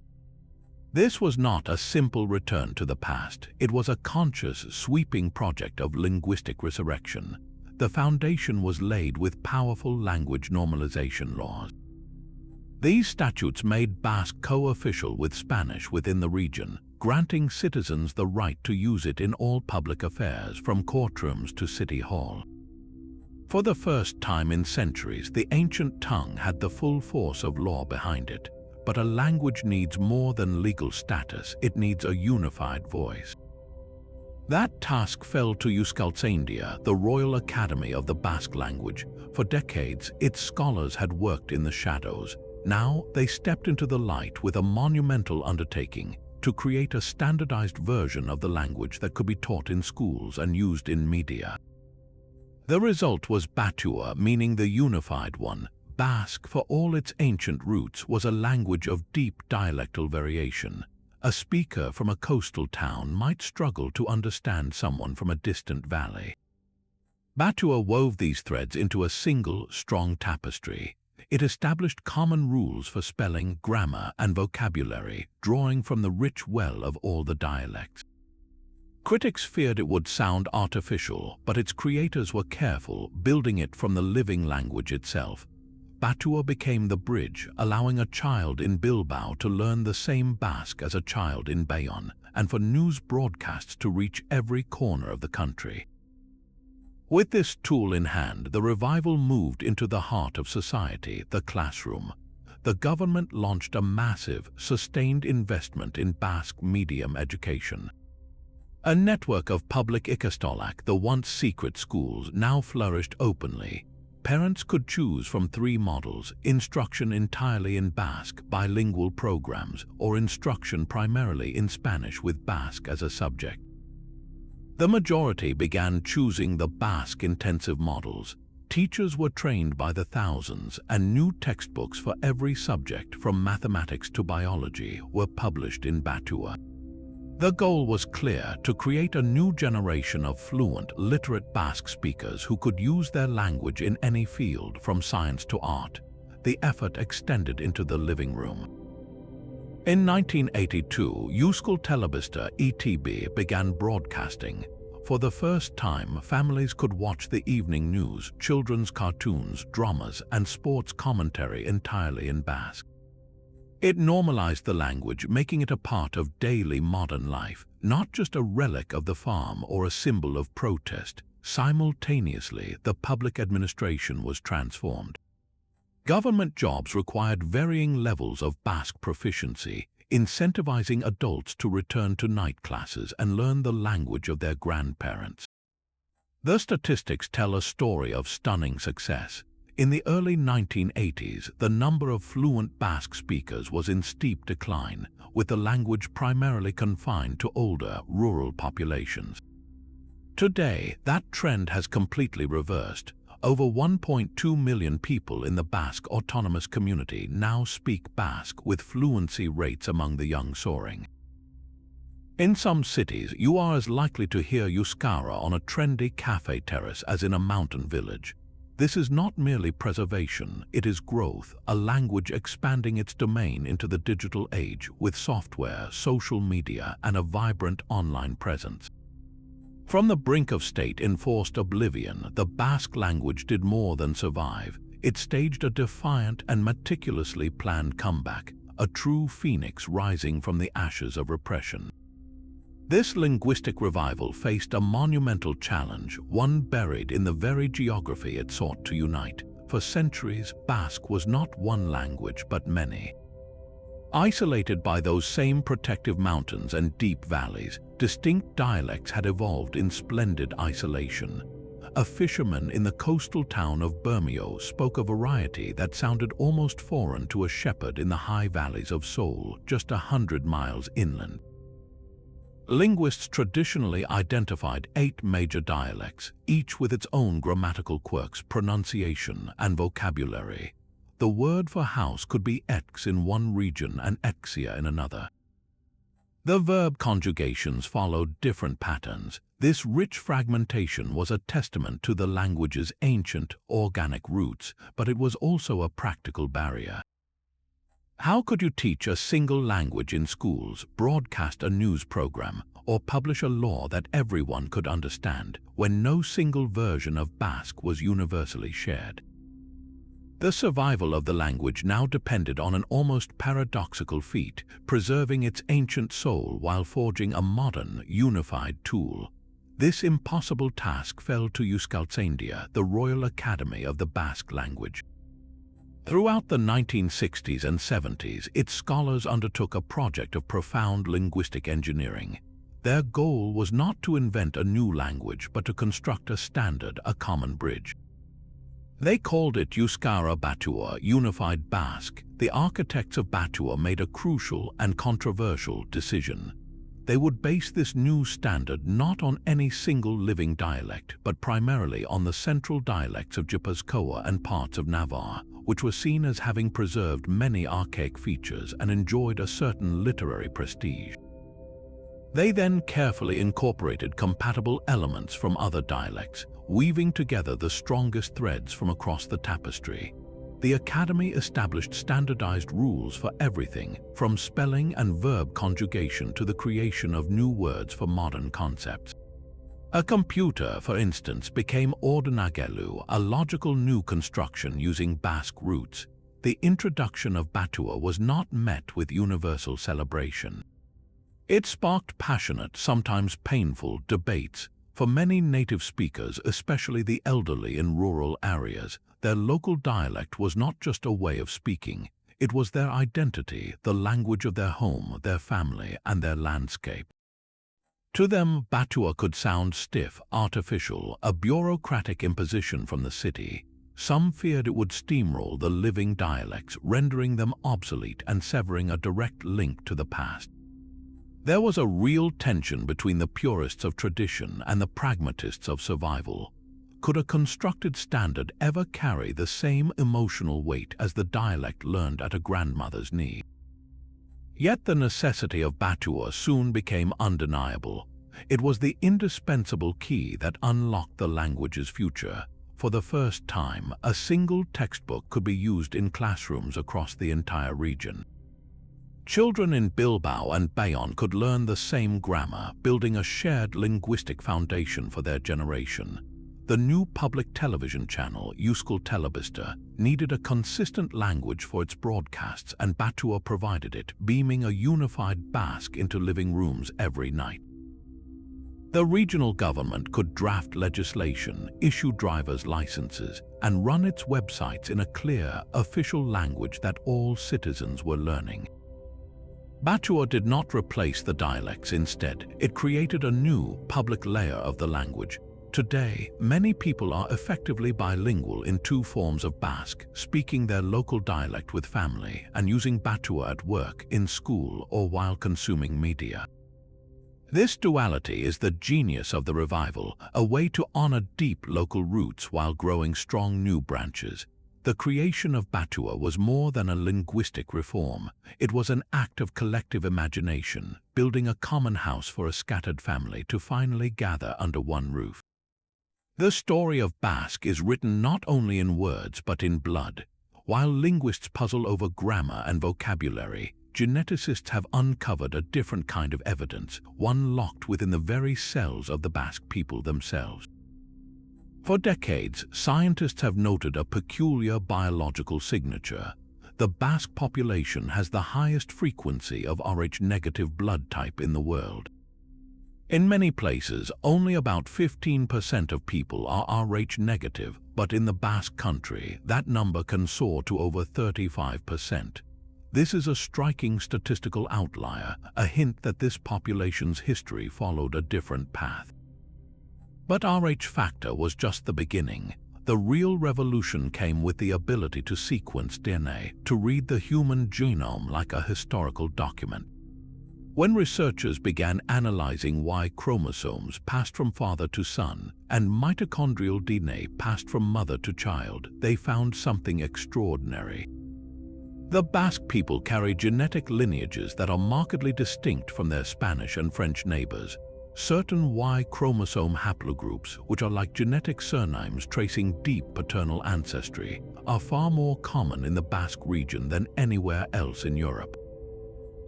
This was not a simple return to the past. It was a conscious, sweeping project of linguistic resurrection. The foundation was laid with powerful language normalization laws. These statutes made Basque co-official with Spanish within the region, granting citizens the right to use it in all public affairs, from courtrooms to city hall. For the first time in centuries, the ancient tongue had the full force of law behind it. But a language needs more than legal status, it needs a unified voice. That task fell to Euskaltzaindia, the Royal Academy of the Basque language. For decades, its scholars had worked in the shadows. Now they stepped into the light with a monumental undertaking to create a standardized version of the language that could be taught in schools and used in media. The result was Batua, meaning the unified one. Basque, for all its ancient roots, was a language of deep dialectal variation. A speaker from a coastal town might struggle to understand someone from a distant valley. Batua wove these threads into a single, strong tapestry. It established common rules for spelling, grammar, and vocabulary, drawing from the rich well of all the dialects. Critics feared it would sound artificial, but its creators were careful, building it from the living language itself. Batua became the bridge, allowing a child in Bilbao to learn the same Basque as a child in Bayonne, and for news broadcasts to reach every corner of the country. With this tool in hand, the revival moved into the heart of society, the classroom. The government launched a massive, sustained investment in Basque medium education. A network of public ikastolak, the once secret schools, now flourished openly. Parents could choose from 3 models: instruction entirely in Basque, bilingual programs, or instruction primarily in Spanish with Basque as a subject. The majority began choosing the Basque-intensive models. Teachers were trained by the thousands, and new textbooks for every subject, from mathematics to biology, were published in Batua. The goal was clear: to create a new generation of fluent, literate Basque speakers who could use their language in any field, from science to art. The effort extended into the living room. In 1982, Euskal Telebista (ETB) began broadcasting. For the first time, families could watch the evening news, children's cartoons, dramas, and sports commentary entirely in Basque. It normalized the language, making it a part of daily modern life, not just a relic of the farm or a symbol of protest. Simultaneously, the public administration was transformed. Government jobs required varying levels of Basque proficiency, incentivizing adults to return to night classes and learn the language of their grandparents. The statistics tell a story of stunning success. In the early 1980s, the number of fluent Basque speakers was in steep decline, with the language primarily confined to older, rural populations. Today, that trend has completely reversed. Over 1.2 million people in the Basque autonomous community now speak Basque, with fluency rates among the young soaring. In some cities, you are as likely to hear Euskara on a trendy cafe terrace as in a mountain village. This is not merely preservation, it is growth, a language expanding its domain into the digital age with software, social media, and a vibrant online presence. From the brink of state-enforced oblivion, the Basque language did more than survive. It staged a defiant and meticulously planned comeback, a true phoenix rising from the ashes of repression. This linguistic revival faced a monumental challenge, one buried in the very geography it sought to unite. For centuries, Basque was not one language but many. Isolated by those same protective mountains and deep valleys, distinct dialects had evolved in splendid isolation. A fisherman in the coastal town of Bermeo spoke a variety that sounded almost foreign to a shepherd in the high valleys of Seoul, just 100 miles inland. Linguists traditionally identified 8 major dialects, each with its own grammatical quirks, pronunciation, and vocabulary. The word for house could be ex in one region and exia in another. The verb conjugations followed different patterns. This rich fragmentation was a testament to the language's ancient, organic roots, but it was also a practical barrier. How could you teach a single language in schools, broadcast a news program, or publish a law that everyone could understand when no single version of Basque was universally shared? The survival of the language now depended on an almost paradoxical feat, preserving its ancient soul while forging a modern, unified tool. This impossible task fell to Euskaltzaindia, the Royal Academy of the Basque language. Throughout the 1960s and 70s, its scholars undertook a project of profound linguistic engineering. Their goal was not to invent a new language, but to construct a standard, a common bridge. They called it Euskara Batua, Unified Basque. The architects of Batua made a crucial and controversial decision. They would base this new standard not on any single living dialect, but primarily on the central dialects of Gipuzkoa and parts of Navarre, which were seen as having preserved many archaic features and enjoyed a certain literary prestige. They then carefully incorporated compatible elements from other dialects, weaving together the strongest threads from across the tapestry. The Academy established standardized rules for everything, from spelling and verb conjugation to the creation of new words for modern concepts. A computer, for instance, became Ordinagelu, a logical new construction using Basque roots. The introduction of Batua was not met with universal celebration. It sparked passionate, sometimes painful, debates. For many native speakers, especially the elderly in rural areas, their local dialect was not just a way of speaking. It was their identity, the language of their home, their family, and their landscape. To them, Batua could sound stiff, artificial, a bureaucratic imposition from the city. Some feared it would steamroll the living dialects, rendering them obsolete and severing a direct link to the past. There was a real tension between the purists of tradition and the pragmatists of survival. Could a constructed standard ever carry the same emotional weight as the dialect learned at a grandmother's knee? Yet the necessity of Batua soon became undeniable. It was the indispensable key that unlocked the language's future. For the first time, a single textbook could be used in classrooms across the entire region. Children in Bilbao and Bayonne could learn the same grammar, building a shared linguistic foundation for their generation. The new public television channel, Euskal Telebista, needed a consistent language for its broadcasts, and Batua provided it, beaming a unified Basque into living rooms every night. The regional government could draft legislation, issue driver's licenses, and run its websites in a clear, official language that all citizens were learning. Batua did not replace the dialects. Instead, it created a new, public layer of the language. Today, many people are effectively bilingual in two forms of Basque, speaking their local dialect with family and using Batua at work, in school, or while consuming media. This duality is the genius of the revival, a way to honor deep local roots while growing strong new branches. The creation of Batua was more than a linguistic reform. It was an act of collective imagination, building a common house for a scattered family to finally gather under one roof. The story of Basque is written not only in words but in blood. While linguists puzzle over grammar and vocabulary, geneticists have uncovered a different kind of evidence, one locked within the very cells of the Basque people themselves. For decades, scientists have noted a peculiar biological signature. The Basque population has the highest frequency of Rh-negative blood type in the world. In many places, only about 15% of people are Rh-negative, but in the Basque Country, that number can soar to over 35%. This is a striking statistical outlier, a hint that this population's history followed a different path. But Rh factor was just the beginning. The real revolution came with the ability to sequence DNA, to read the human genome like a historical document. When researchers began analyzing Y chromosomes passed from father to son and mitochondrial DNA passed from mother to child, they found something extraordinary. The Basque people carry genetic lineages that are markedly distinct from their Spanish and French neighbors. Certain Y chromosome haplogroups, which are like genetic surnames tracing deep paternal ancestry, are far more common in the Basque region than anywhere else in Europe.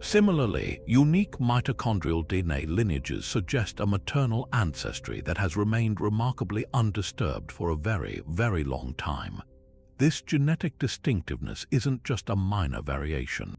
Similarly, unique mitochondrial DNA lineages suggest a maternal ancestry that has remained remarkably undisturbed for a very, very long time. This genetic distinctiveness isn't just a minor variation.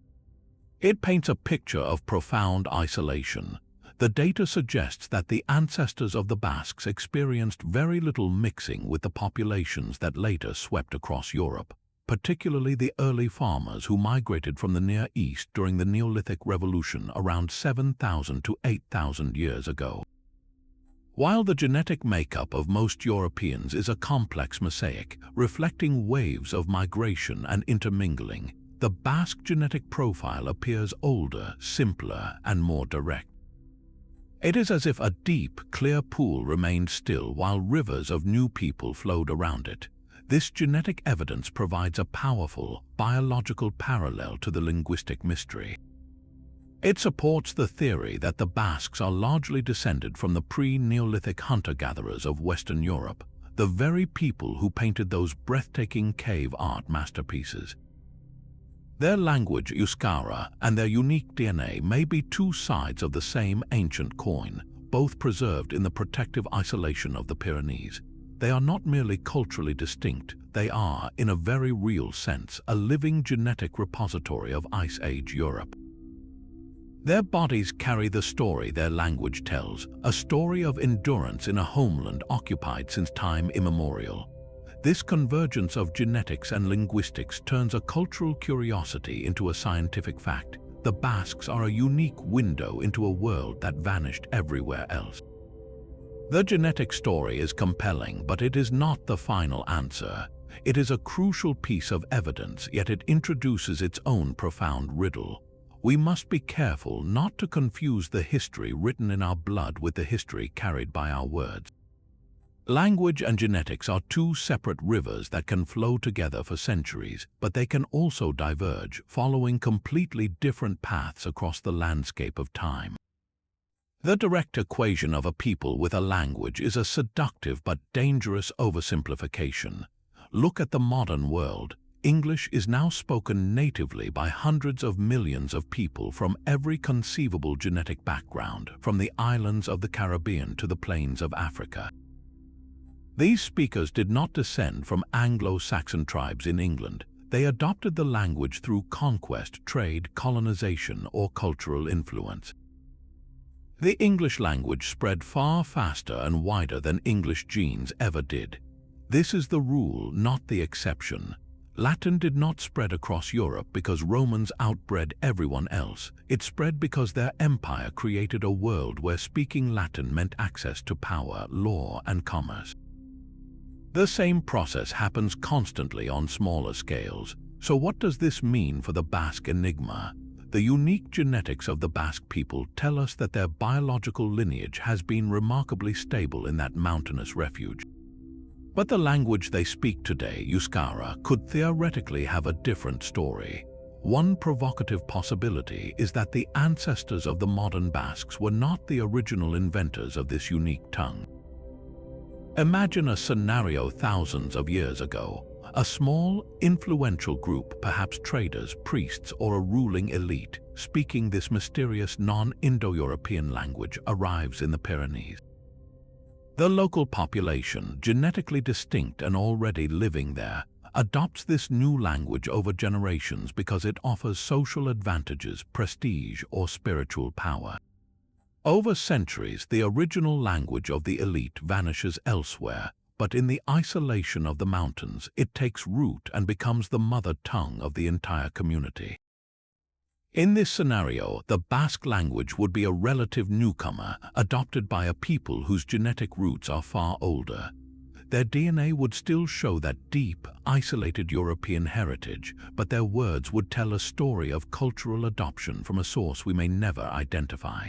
It paints a picture of profound isolation. The data suggests that the ancestors of the Basques experienced very little mixing with the populations that later swept across Europe, particularly the early farmers who migrated from the Near East during the Neolithic Revolution around 7,000 to 8,000 years ago. While the genetic makeup of most Europeans is a complex mosaic, reflecting waves of migration and intermingling, the Basque genetic profile appears older, simpler, and more direct. It is as if a deep, clear pool remained still while rivers of new people flowed around it. This genetic evidence provides a powerful, biological parallel to the linguistic mystery. It supports the theory that the Basques are largely descended from the pre-Neolithic hunter-gatherers of Western Europe, the very people who painted those breathtaking cave art masterpieces. Their language, Euskara, and their unique DNA may be two sides of the same ancient coin, both preserved in the protective isolation of the Pyrenees. They are not merely culturally distinct, they are, in a very real sense, a living genetic repository of Ice Age Europe. Their bodies carry the story their language tells, a story of endurance in a homeland occupied since time immemorial. This convergence of genetics and linguistics turns a cultural curiosity into a scientific fact. The Basques are a unique window into a world that vanished everywhere else. The genetic story is compelling, but it is not the final answer. It is a crucial piece of evidence, yet it introduces its own profound riddle. We must be careful not to confuse the history written in our blood with the history carried by our words. Language and genetics are two separate rivers that can flow together for centuries, but they can also diverge, following completely different paths across the landscape of time. The direct equation of a people with a language is a seductive but dangerous oversimplification. Look at the modern world. English is now spoken natively by hundreds of millions of people from every conceivable genetic background, from the islands of the Caribbean to the plains of Africa. These speakers did not descend from Anglo-Saxon tribes in England. They adopted the language through conquest, trade, colonization, or cultural influence. The English language spread far faster and wider than English genes ever did. This is the rule, not the exception. Latin did not spread across Europe because Romans outbred everyone else. It spread because their empire created a world where speaking Latin meant access to power, law, and commerce. The same process happens constantly on smaller scales. So what does this mean for the Basque enigma? The unique genetics of the Basque people tell us that their biological lineage has been remarkably stable in that mountainous refuge. But the language they speak today, Euskara, could theoretically have a different story. One provocative possibility is that the ancestors of the modern Basques were not the original inventors of this unique tongue. Imagine a scenario thousands of years ago. A small, influential group, perhaps traders, priests, or a ruling elite, speaking this mysterious non-Indo European language, arrives in the Pyrenees. The local population, genetically distinct and already living there, adopts this new language over generations because it offers social advantages, prestige, or spiritual power. Over centuries, the original language of the elite vanishes elsewhere, but in the isolation of the mountains, it takes root and becomes the mother tongue of the entire community. In this scenario, the Basque language would be a relative newcomer, adopted by a people whose genetic roots are far older. Their DNA would still show that deep, isolated European heritage, but their words would tell a story of cultural adoption from a source we may never identify.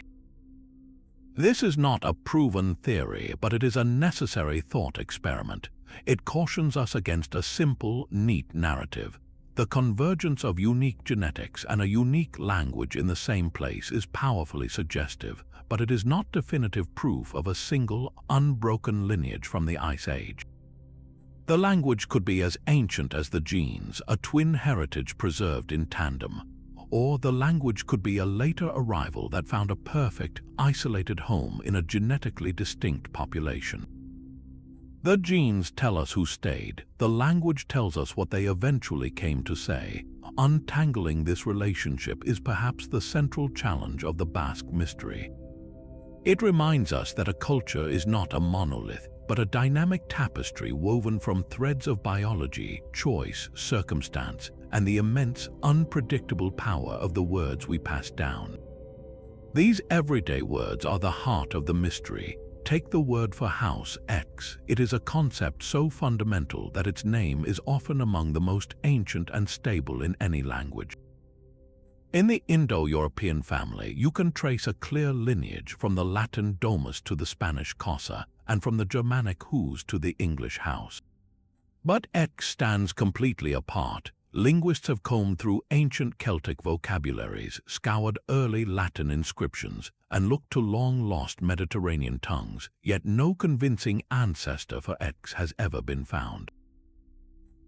This is not a proven theory, but it is a necessary thought experiment. It cautions us against a simple, neat narrative. The convergence of unique genetics and a unique language in the same place is powerfully suggestive, but it is not definitive proof of a single, unbroken lineage from the Ice Age. The language could be as ancient as the genes, a twin heritage preserved in tandem, or the language could be a later arrival that found a perfect, isolated home in a genetically distinct population. The genes tell us who stayed, the language tells us what they eventually came to say. Untangling this relationship is perhaps the central challenge of the Basque mystery. It reminds us that a culture is not a monolith, but a dynamic tapestry woven from threads of biology, choice, circumstance, and the immense, unpredictable power of the words we pass down. These everyday words are the heart of the mystery. Take the word for house, X. It is a concept so fundamental that its name is often among the most ancient and stable in any language. In the Indo European family, you can trace a clear lineage from the Latin domus to the Spanish casa, and from the Germanic hus to the English house. But X stands completely apart. Linguists have combed through ancient Celtic vocabularies, scoured early Latin inscriptions, and looked to long-lost Mediterranean tongues, yet no convincing ancestor for X has ever been found.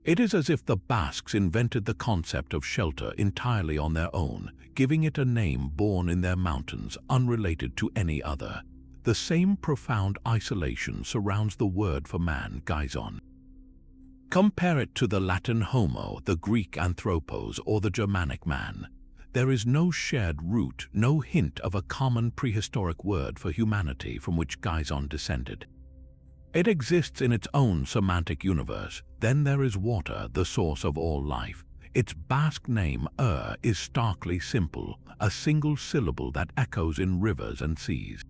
It is as if the Basques invented the concept of shelter entirely on their own, giving it a name born in their mountains, unrelated to any other. The same profound isolation surrounds the word for man, gizon. Compare it to the Latin homo, the Greek anthropos, or the Germanic man. There is no shared root, no hint of a common prehistoric word for humanity from which gizon descended. It exists in its own semantic universe. Then there is water, the source of all life. Its Basque name, is starkly simple, a single syllable that echoes in rivers and seas.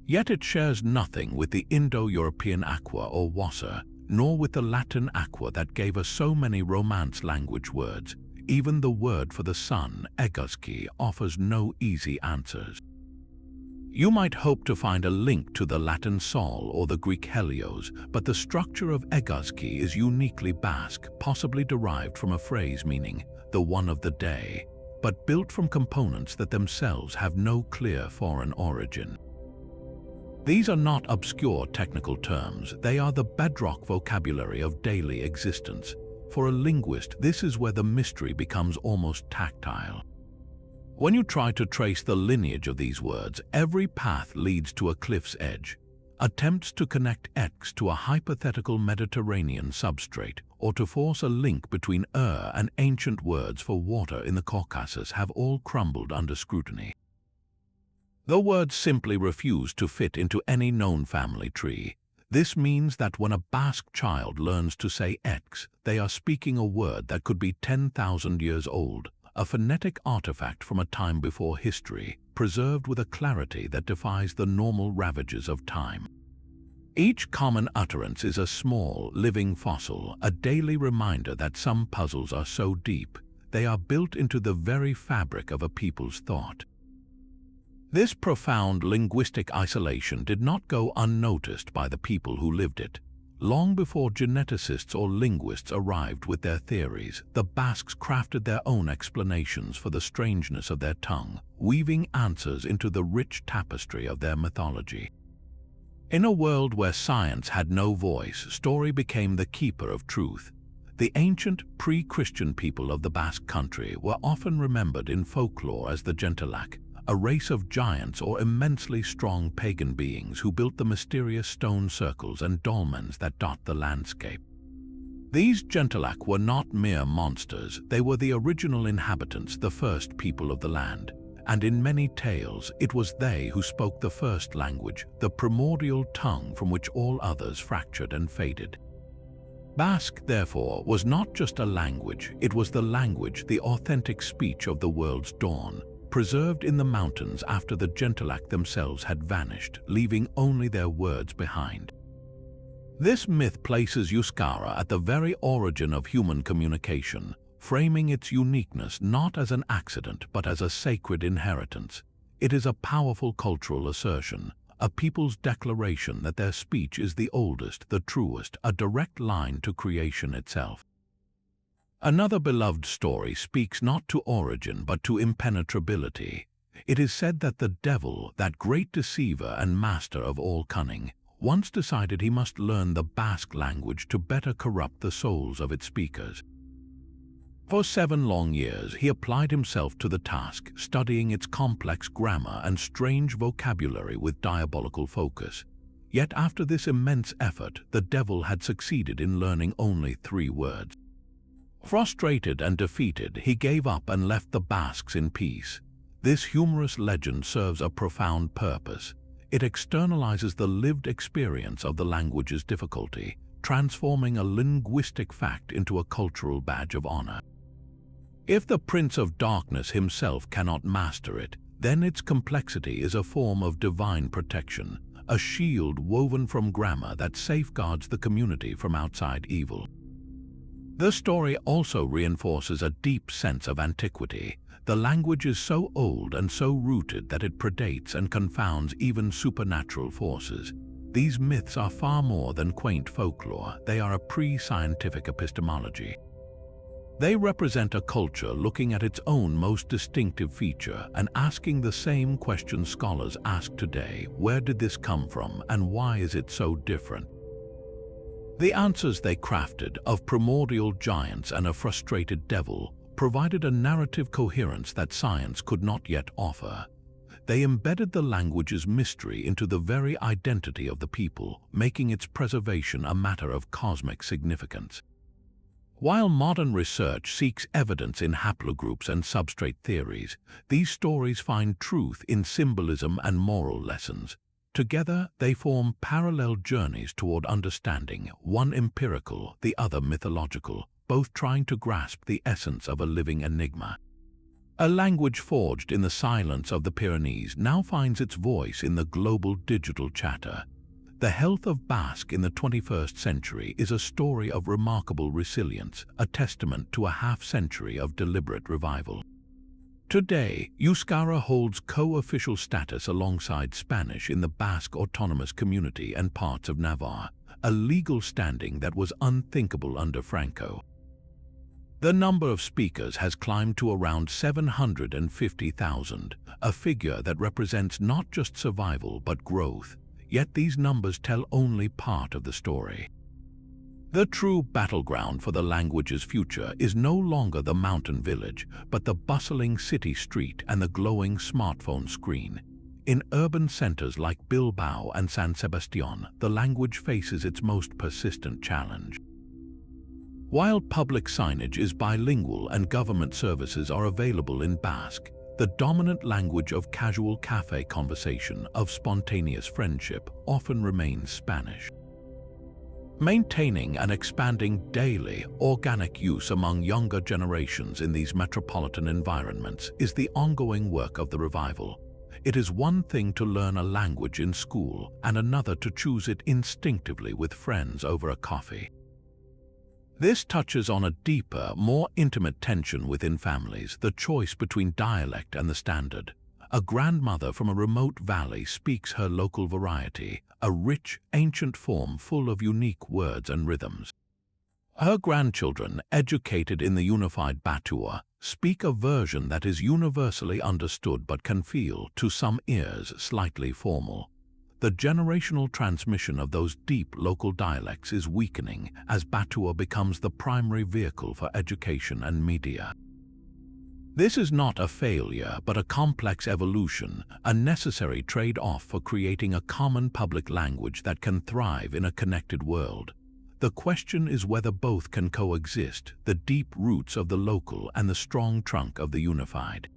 Yet it shares nothing with the Indo-European aqua or wasser, nor with the Latin aqua that gave us so many Romance language words. Even the word for the sun, eguski, offers no easy answers. You might hope to find a link to the Latin sol or the Greek helios, but the structure of eguski is uniquely Basque, possibly derived from a phrase meaning the one of the day, but built from components that themselves have no clear foreign origin. These are not obscure technical terms, they are the bedrock vocabulary of daily existence. For a linguist, this is where the mystery becomes almost tactile. When you try to trace the lineage of these words, every path leads to a cliff's edge. Attempts to connect X to a hypothetical Mediterranean substrate, or to force a link between and ancient words for water in the Caucasus have all crumbled under scrutiny. The words simply refuse to fit into any known family tree. This means that when a Basque child learns to say X, they are speaking a word that could be 10,000 years old, a phonetic artifact from a time before history, preserved with a clarity that defies the normal ravages of time. Each common utterance is a small, living fossil, a daily reminder that some puzzles are so deep, they are built into the very fabric of a people's thought. This profound linguistic isolation did not go unnoticed by the people who lived it. Long before geneticists or linguists arrived with their theories, the Basques crafted their own explanations for the strangeness of their tongue, weaving answers into the rich tapestry of their mythology. In a world where science had no voice, story became the keeper of truth. The ancient, pre-Christian people of the Basque Country were often remembered in folklore as the Gentilac, a race of giants or immensely strong pagan beings who built the mysterious stone circles and dolmens that dot the landscape. These Gentilac were not mere monsters, they were the original inhabitants, the first people of the land, and in many tales it was they who spoke the first language, the primordial tongue from which all others fractured and faded. Basque, therefore, was not just a language, it was the language, the authentic speech of the world's dawn, preserved in the mountains after the Gentilac themselves had vanished, leaving only their words behind. This myth places Euskara at the very origin of human communication, framing its uniqueness not as an accident but as a sacred inheritance. It is a powerful cultural assertion, a people's declaration that their speech is the oldest, the truest, a direct line to creation itself. Another beloved story speaks not to origin but to impenetrability. It is said that the devil, that great deceiver and master of all cunning, once decided he must learn the Basque language to better corrupt the souls of its speakers. For 7 long years he applied himself to the task, studying its complex grammar and strange vocabulary with diabolical focus. Yet after this immense effort, the devil had succeeded in learning only 3 words. Frustrated and defeated, he gave up and left the Basques in peace. This humorous legend serves a profound purpose. It externalizes the lived experience of the language's difficulty, transforming a linguistic fact into a cultural badge of honor. If the Prince of Darkness himself cannot master it, then its complexity is a form of divine protection, a shield woven from grammar that safeguards the community from outside evil. The story also reinforces a deep sense of antiquity. The language is so old and so rooted that it predates and confounds even supernatural forces. These myths are far more than quaint folklore. They are a pre-scientific epistemology. They represent a culture looking at its own most distinctive feature and asking the same question scholars ask today: where did this come from and why is it so different? The answers they crafted, of primordial giants and a frustrated devil, provided a narrative coherence that science could not yet offer. They embedded the language's mystery into the very identity of the people, making its preservation a matter of cosmic significance. While modern research seeks evidence in haplogroups and substrate theories, these stories find truth in symbolism and moral lessons. Together, they form parallel journeys toward understanding, one empirical, the other mythological, both trying to grasp the essence of a living enigma. A language forged in the silence of the Pyrenees now finds its voice in the global digital chatter. The health of Basque in the 21st century is a story of remarkable resilience, a testament to a half-century of deliberate revival. Today, Euskara holds co-official status alongside Spanish in the Basque autonomous community and parts of Navarre, a legal standing that was unthinkable under Franco. The number of speakers has climbed to around 750,000, a figure that represents not just survival but growth. Yet these numbers tell only part of the story. The true battleground for the language's future is no longer the mountain village, but the bustling city street and the glowing smartphone screen. In urban centers like Bilbao and San Sebastián, the language faces its most persistent challenge. While public signage is bilingual and government services are available in Basque, the dominant language of casual cafe conversation, of spontaneous friendship, often remains Spanish. Maintaining and expanding daily organic use among younger generations in these metropolitan environments is the ongoing work of the revival. It is one thing to learn a language in school and another to choose it instinctively with friends over a coffee. This touches on a deeper, more intimate tension within families, the choice between dialect and the standard. A grandmother from a remote valley speaks her local variety, a rich, ancient form full of unique words and rhythms. Her grandchildren, educated in the unified Batua, speak a version that is universally understood but can feel, to some ears, slightly formal. The generational transmission of those deep local dialects is weakening as Batua becomes the primary vehicle for education and media. This is not a failure, but a complex evolution, a necessary trade-off for creating a common public language that can thrive in a connected world. The question is whether both can coexist, the deep roots of the local and the strong trunk of the unified.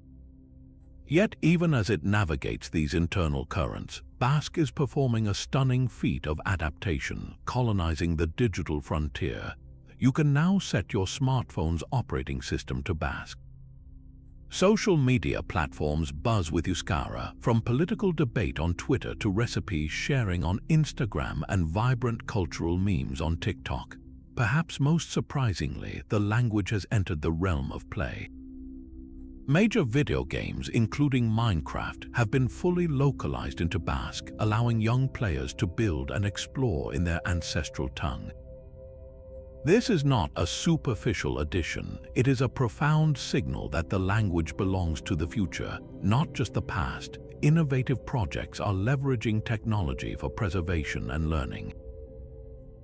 Yet even as it navigates these internal currents, Basque is performing a stunning feat of adaptation, colonizing the digital frontier. You can now set your smartphone's operating system to Basque. Social media platforms buzz with Euskara, from political debate on Twitter to recipe sharing on Instagram and vibrant cultural memes on TikTok. Perhaps most surprisingly, the language has entered the realm of play. Major video games, including Minecraft, have been fully localized into Basque, allowing young players to build and explore in their ancestral tongue. This is not a superficial addition, it is a profound signal that the language belongs to the future, not just the past. Innovative projects are leveraging technology for preservation and learning.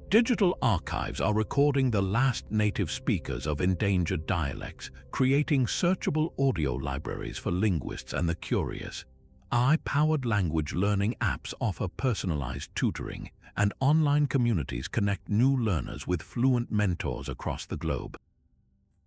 Digital archives are recording the last native speakers of endangered dialects, creating searchable audio libraries for linguists and the curious. AI-powered language learning apps offer personalized tutoring, and online communities connect new learners with fluent mentors across the globe.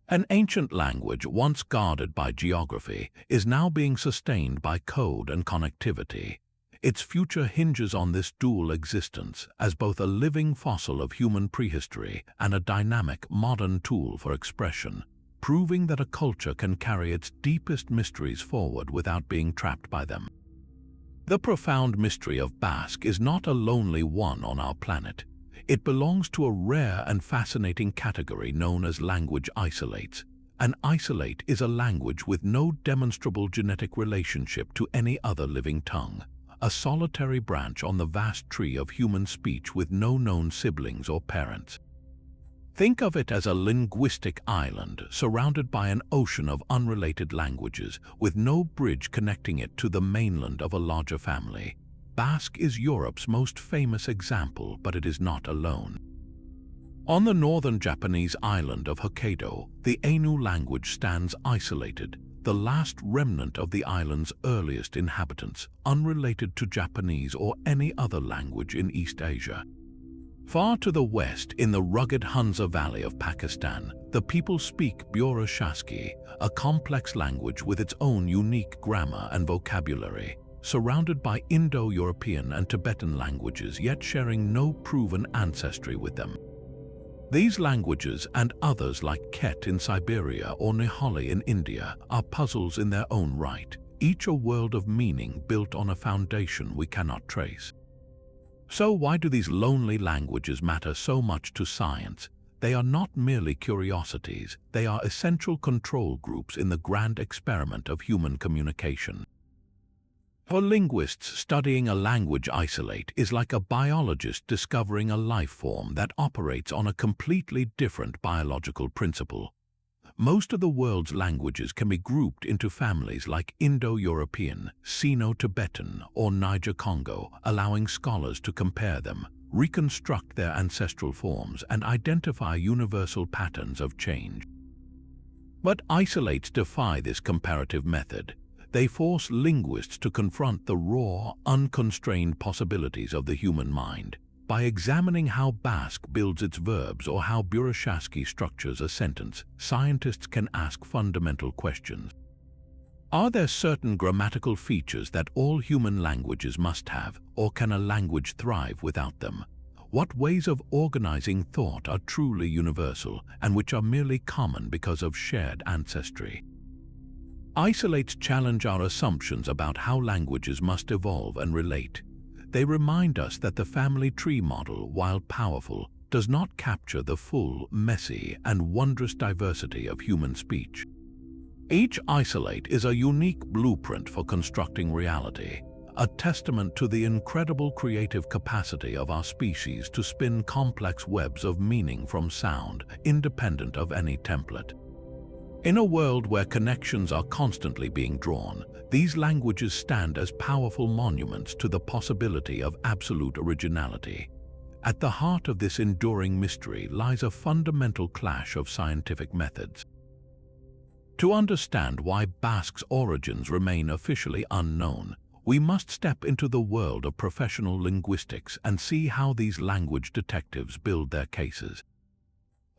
An ancient language once guarded by geography is now being sustained by code and connectivity. Its future hinges on this dual existence as both a living fossil of human prehistory and a dynamic modern tool for expression, proving that a culture can carry its deepest mysteries forward without being trapped by them. The profound mystery of Basque is not a lonely one on our planet. It belongs to a rare and fascinating category known as language isolates. An isolate is a language with no demonstrable genetic relationship to any other living tongue, a solitary branch on the vast tree of human speech with no known siblings or parents. Think of it as a linguistic island surrounded by an ocean of unrelated languages with no bridge connecting it to the mainland of a larger family. Basque is Europe's most famous example, but it is not alone. On the northern Japanese island of Hokkaido, the Ainu language stands isolated, the last remnant of the island's earliest inhabitants, unrelated to Japanese or any other language in East Asia. Far to the west, in the rugged Hunza Valley of Pakistan, the people speak Burushaski, a complex language with its own unique grammar and vocabulary, surrounded by Indo European and Tibetan languages yet sharing no proven ancestry with them. These languages and others like Ket in Siberia or Nihali in India are puzzles in their own right, each a world of meaning built on a foundation we cannot trace. So why do these lonely languages matter so much to science? They are not merely curiosities, they are essential control groups in the grand experiment of human communication. For linguists, studying a language isolate is like a biologist discovering a life form that operates on a completely different biological principle. Most of the world's languages can be grouped into families like Indo European, Sino-Tibetan, or Niger-Congo, allowing scholars to compare them, reconstruct their ancestral forms, and identify universal patterns of change. But isolates defy this comparative method. They force linguists to confront the raw, unconstrained possibilities of the human mind. By examining how Basque builds its verbs or how Burushaski structures a sentence, scientists can ask fundamental questions. Are there certain grammatical features that all human languages must have, or can a language thrive without them? What ways of organizing thought are truly universal and which are merely common because of shared ancestry? Isolates challenge our assumptions about how languages must evolve and relate. They remind us that the family tree model, while powerful, does not capture the full, messy, and wondrous diversity of human speech. Each isolate is a unique blueprint for constructing reality, a testament to the incredible creative capacity of our species to spin complex webs of meaning from sound, independent of any template. In a world where connections are constantly being drawn, these languages stand as powerful monuments to the possibility of absolute originality. At the heart of this enduring mystery lies a fundamental clash of scientific methods. To understand why Basque's origins remain officially unknown, we must step into the world of professional linguistics and see how these language detectives build their cases.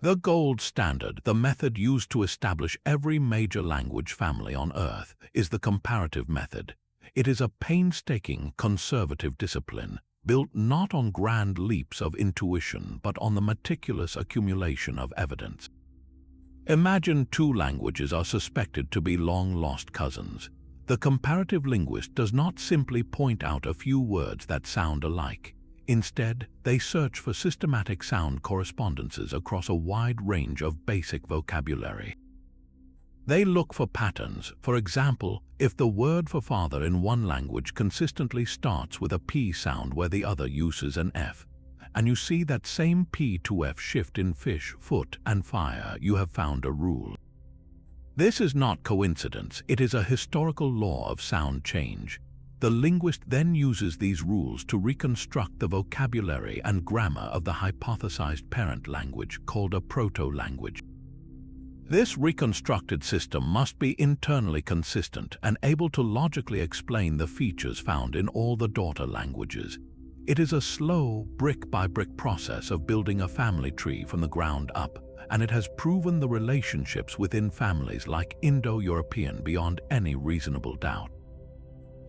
The gold standard, the method used to establish every major language family on Earth, is the comparative method. It is a painstaking, conservative discipline, built not on grand leaps of intuition but on the meticulous accumulation of evidence. Imagine two languages are suspected to be long-lost cousins. The comparative linguist does not simply point out a few words that sound alike. Instead, they search for systematic sound correspondences across a wide range of basic vocabulary. They look for patterns. For example, if the word for father in one language consistently starts with a P sound where the other uses an F, and you see that same P to F shift in fish, foot, and fire, you have found a rule. This is not coincidence, it is a historical law of sound change. The linguist then uses these rules to reconstruct the vocabulary and grammar of the hypothesized parent language called a proto-language. This reconstructed system must be internally consistent and able to logically explain the features found in all the daughter languages. It is a slow, brick-by-brick process of building a family tree from the ground up, and it has proven the relationships within families like Indo European beyond any reasonable doubt.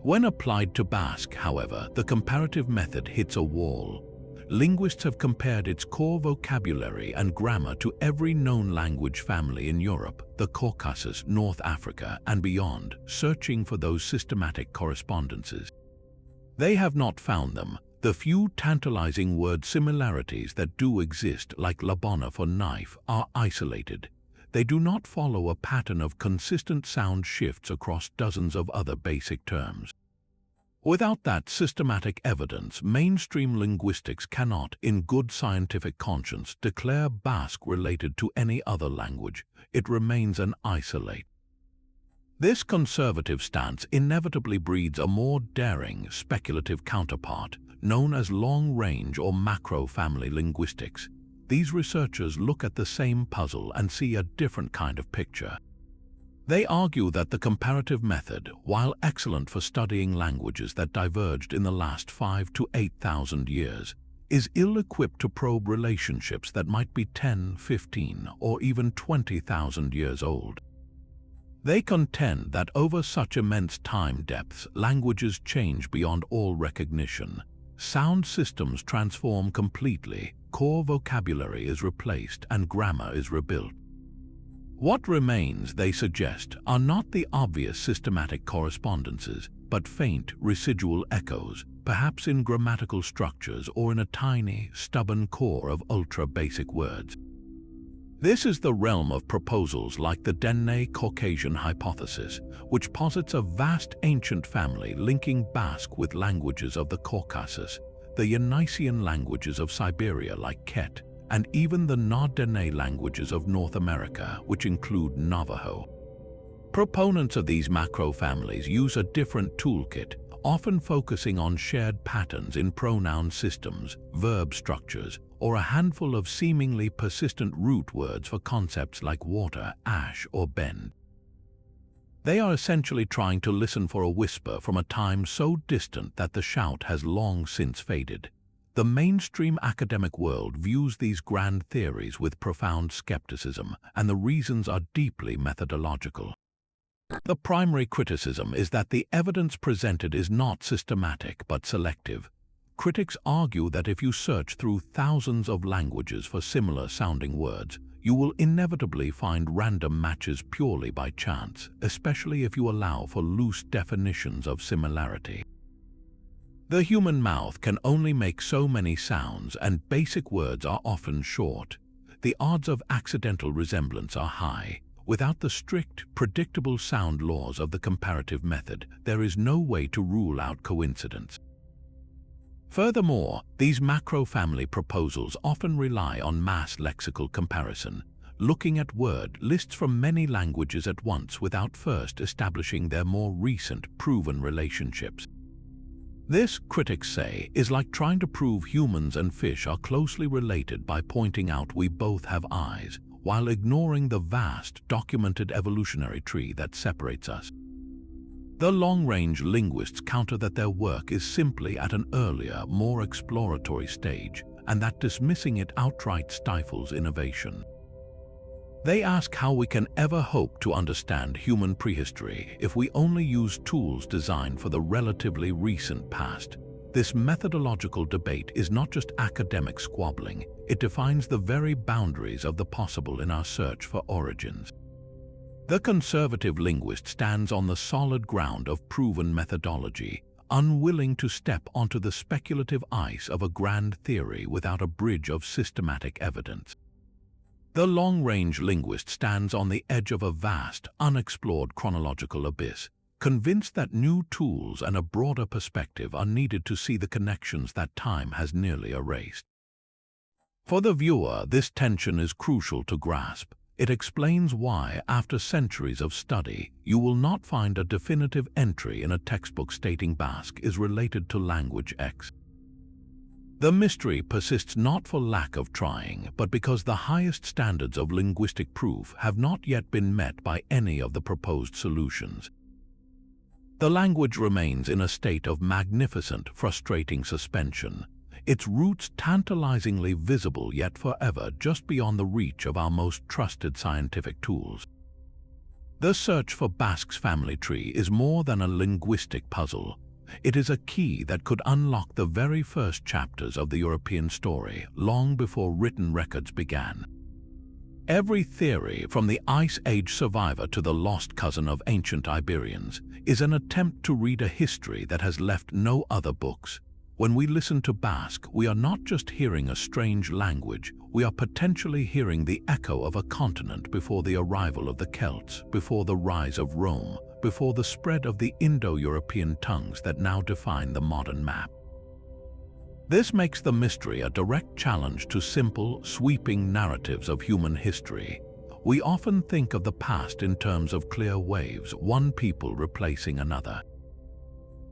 When applied to Basque, however, the comparative method hits a wall. Linguists have compared its core vocabulary and grammar to every known language family in Europe, the Caucasus, North Africa, and beyond, searching for those systematic correspondences. They have not found them. The few tantalizing word similarities that do exist, like labona for knife, are isolated. They do not follow a pattern of consistent sound shifts across dozens of other basic terms. Without that systematic evidence, mainstream linguistics cannot, in good scientific conscience, declare Basque related to any other language. It remains an isolate. This conservative stance inevitably breeds a more daring, speculative counterpart, known as long-range or macro-family linguistics. These researchers look at the same puzzle and see a different kind of picture. They argue that the comparative method, while excellent for studying languages that diverged in the last 5,000 to 8,000 years, is ill-equipped to probe relationships that might be 10, 15, or even 20,000 years old. They contend that over such immense time depths, languages change beyond all recognition. Sound systems transform completely, core vocabulary is replaced, and grammar is rebuilt. What remains, they suggest, are not the obvious systematic correspondences, but faint, residual echoes, perhaps in grammatical structures or in a tiny, stubborn core of ultra-basic words. This is the realm of proposals like the Dene-Caucasian hypothesis, which posits a vast ancient family linking Basque with languages of the Caucasus, the Yeniseian languages of Siberia like Ket, and even the Na-Dene languages of North America, which include Navajo. Proponents of these macro-families use a different toolkit, often focusing on shared patterns in pronoun systems, verb structures, or a handful of seemingly persistent root words for concepts like water, ash, or bend. They are essentially trying to listen for a whisper from a time so distant that the shout has long since faded. The mainstream academic world views these grand theories with profound skepticism, and the reasons are deeply methodological. The primary criticism is that the evidence presented is not systematic but selective. Critics argue that if you search through thousands of languages for similar-sounding words, you will inevitably find random matches purely by chance, especially if you allow for loose definitions of similarity. The human mouth can only make so many sounds, and basic words are often short. The odds of accidental resemblance are high. Without the strict, predictable sound laws of the comparative method, there is no way to rule out coincidence. Furthermore, these macro-family proposals often rely on mass lexical comparison, looking at word lists from many languages at once without first establishing their more recent, proven relationships. This, critics say, is like trying to prove humans and fish are closely related by pointing out we both have eyes, while ignoring the vast, documented evolutionary tree that separates us. The long-range linguists counter that their work is simply at an earlier, more exploratory stage, and that dismissing it outright stifles innovation. They ask how we can ever hope to understand human prehistory if we only use tools designed for the relatively recent past. This methodological debate is not just academic squabbling, it defines the very boundaries of the possible in our search for origins. The conservative linguist stands on the solid ground of proven methodology, unwilling to step onto the speculative ice of a grand theory without a bridge of systematic evidence. The long-range linguist stands on the edge of a vast, unexplored chronological abyss, convinced that new tools and a broader perspective are needed to see the connections that time has nearly erased. For the viewer, this tension is crucial to grasp. It explains why, after centuries of study, you will not find a definitive entry in a textbook stating Basque is related to language X. The mystery persists not for lack of trying, but because the highest standards of linguistic proof have not yet been met by any of the proposed solutions. The language remains in a state of magnificent, frustrating suspension, its roots tantalizingly visible yet forever just beyond the reach of our most trusted scientific tools. The search for Basque's family tree is more than a linguistic puzzle. It is a key that could unlock the very first chapters of the European story, long before written records began. Every theory, from the Ice Age survivor to the lost cousin of ancient Iberians, is an attempt to read a history that has left no other books. When we listen to Basque, we are not just hearing a strange language, we are potentially hearing the echo of a continent before the arrival of the Celts, before the rise of Rome, before the spread of the Indo European tongues that now define the modern map. This makes the mystery a direct challenge to simple, sweeping narratives of human history. We often think of the past in terms of clear waves, one people replacing another.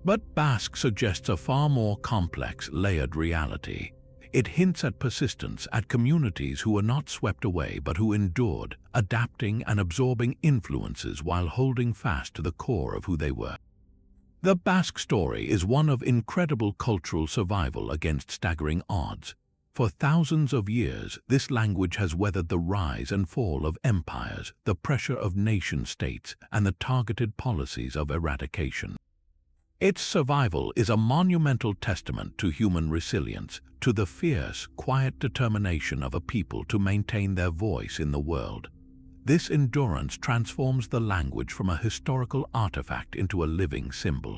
But Basque suggests a far more complex, layered reality. It hints at persistence, at communities who were not swept away but who endured, adapting and absorbing influences while holding fast to the core of who they were. The Basque story is one of incredible cultural survival against staggering odds. For thousands of years, this language has weathered the rise and fall of empires, the pressure of nation-states, and the targeted policies of eradication. Its survival is a monumental testament to human resilience, to the fierce, quiet determination of a people to maintain their voice in the world. This endurance transforms the language from a historical artifact into a living symbol.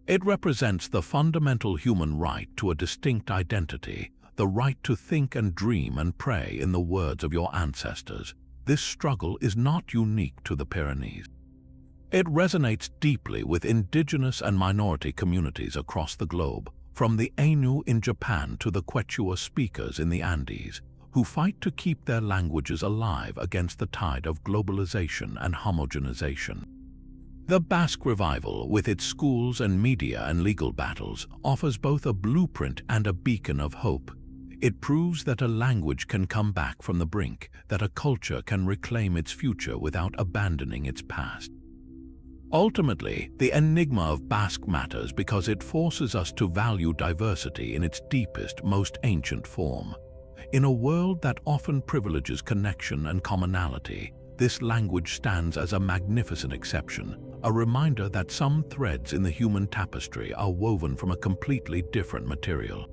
It represents the fundamental human right to a distinct identity, the right to think and dream and pray in the words of your ancestors. This struggle is not unique to the Pyrenees. It resonates deeply with indigenous and minority communities across the globe, from the Ainu in Japan to the Quechua speakers in the Andes, who fight to keep their languages alive against the tide of globalization and homogenization. The Basque revival, with its schools and media and legal battles, offers both a blueprint and a beacon of hope. It proves that a language can come back from the brink, that a culture can reclaim its future without abandoning its past. Ultimately, the enigma of Basque matters because it forces us to value diversity in its deepest, most ancient form. In a world that often privileges connection and commonality, this language stands as a magnificent exception, a reminder that some threads in the human tapestry are woven from a completely different material.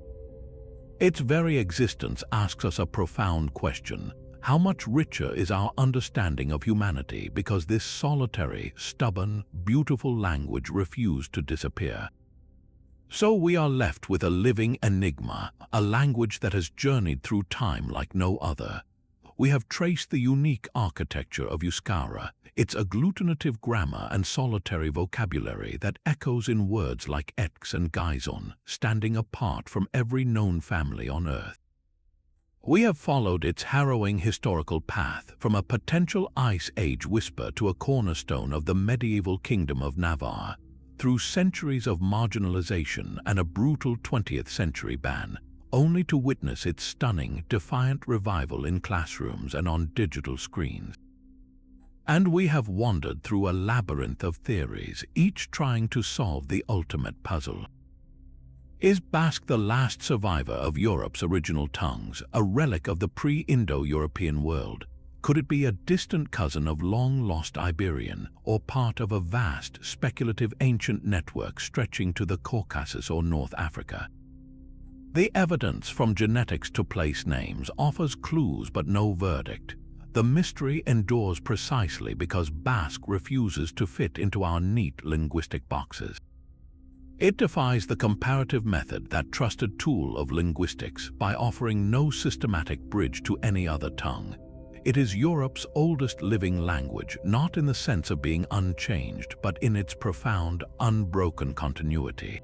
Its very existence asks us a profound question. How much richer is our understanding of humanity because this solitary, stubborn, beautiful language refused to disappear? So we are left with a living enigma, a language that has journeyed through time like no other. We have traced the unique architecture of Euskara, its agglutinative grammar and solitary vocabulary that echoes in words like X and Gaizon, standing apart from every known family on Earth. We have followed its harrowing historical path, from a potential Ice Age whisper to a cornerstone of the medieval kingdom of Navarre, through centuries of marginalization and a brutal 20th century ban, only to witness its stunning, defiant revival in classrooms and on digital screens. And we have wandered through a labyrinth of theories, each trying to solve the ultimate puzzle. Is Basque the last survivor of Europe's original tongues, a relic of the pre-Indo European world? Could it be a distant cousin of long-lost Iberian, or part of a vast, speculative ancient network stretching to the Caucasus or North Africa? The evidence, from genetics to place names, offers clues but no verdict. The mystery endures precisely because Basque refuses to fit into our neat linguistic boxes. It defies the comparative method, that trusted tool of linguistics, by offering no systematic bridge to any other tongue. It is Europe's oldest living language, not in the sense of being unchanged, but in its profound, unbroken continuity.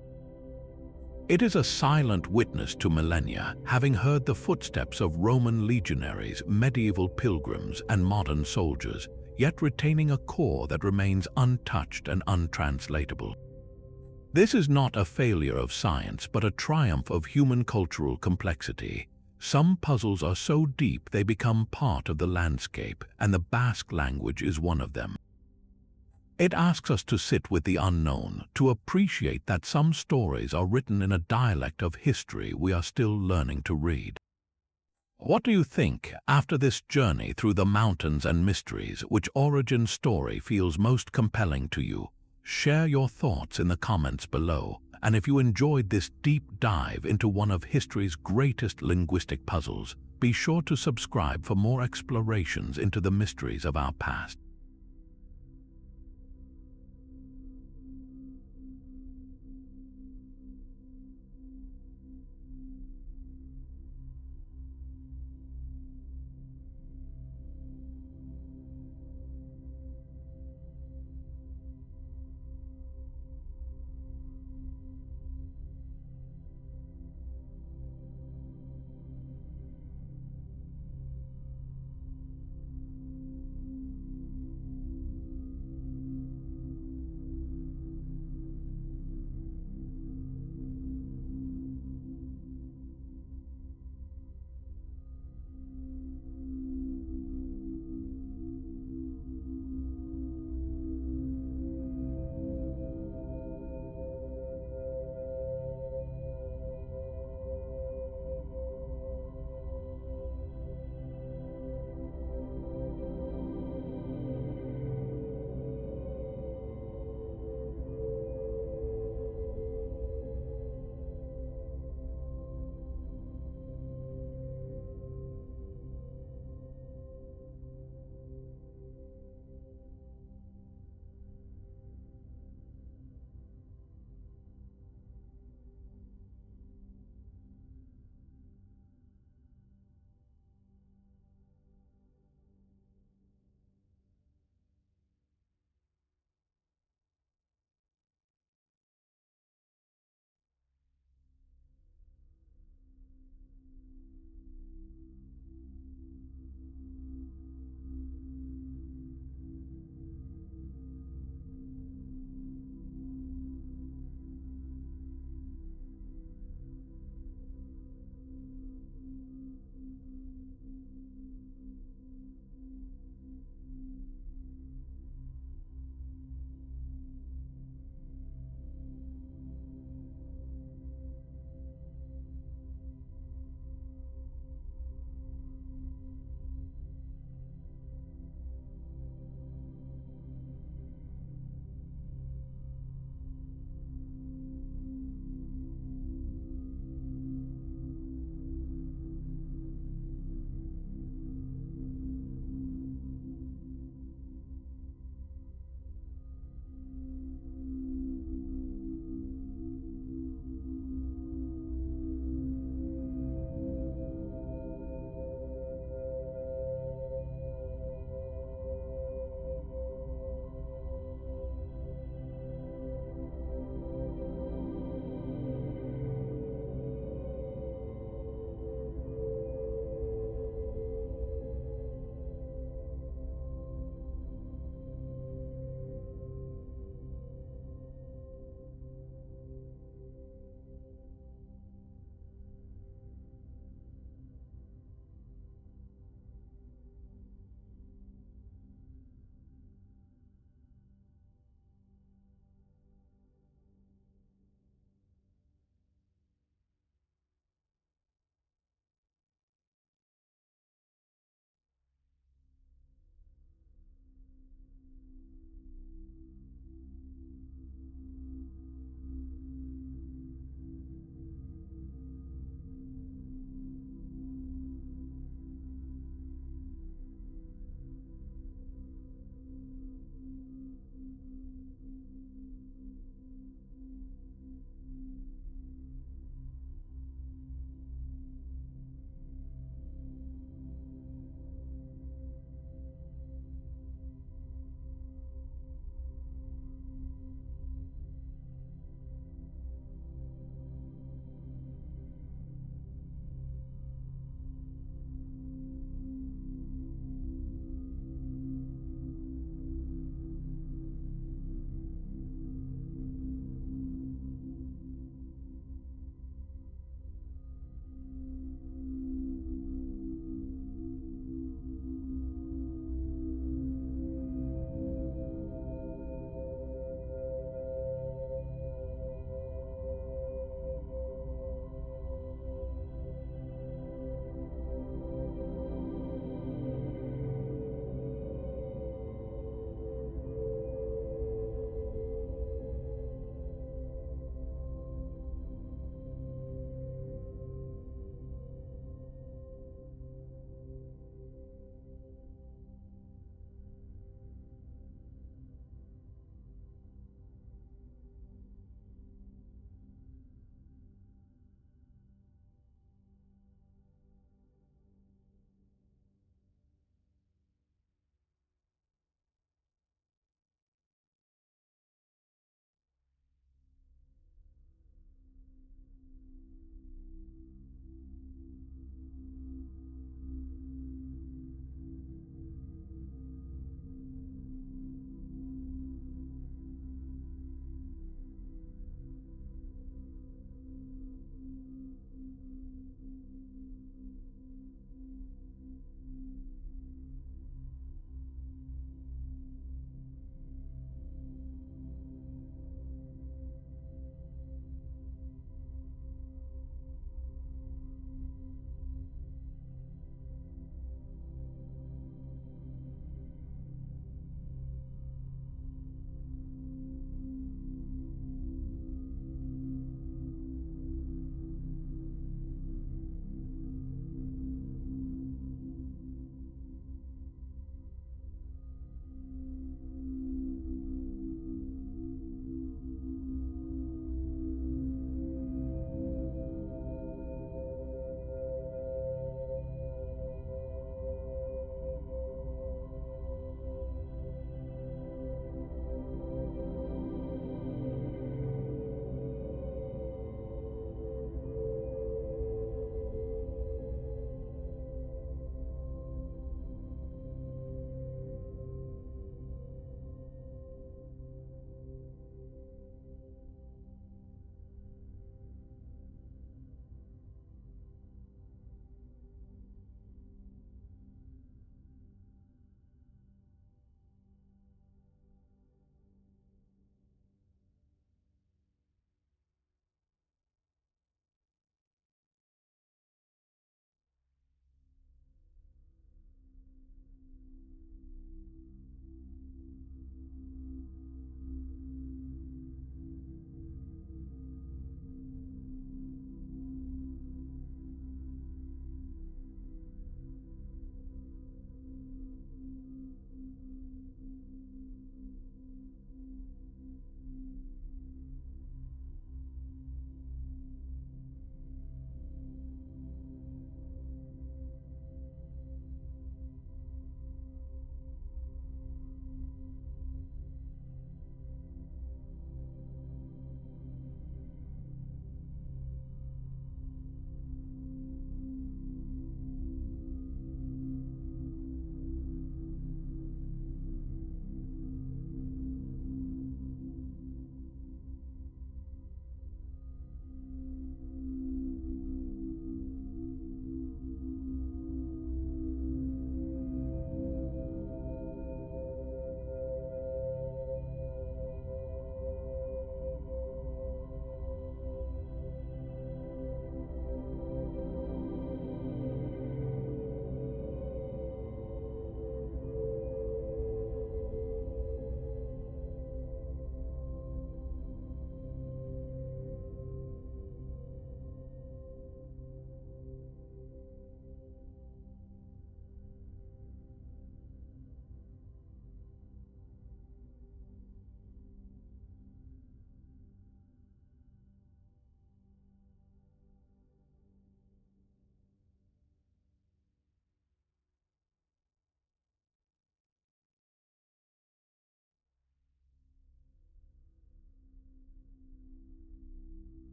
It is a silent witness to millennia, having heard the footsteps of Roman legionaries, medieval pilgrims, and modern soldiers, yet retaining a core that remains untouched and untranslatable. This is not a failure of science, but a triumph of human cultural complexity. Some puzzles are so deep they become part of the landscape, and the Basque language is one of them. It asks us to sit with the unknown, to appreciate that some stories are written in a dialect of history we are still learning to read. What do you think, after this journey through the mountains and mysteries, which origin story feels most compelling to you? Share your thoughts in the comments below, and if you enjoyed this deep dive into one of history's greatest linguistic puzzles, be sure to subscribe for more explorations into the mysteries of our past.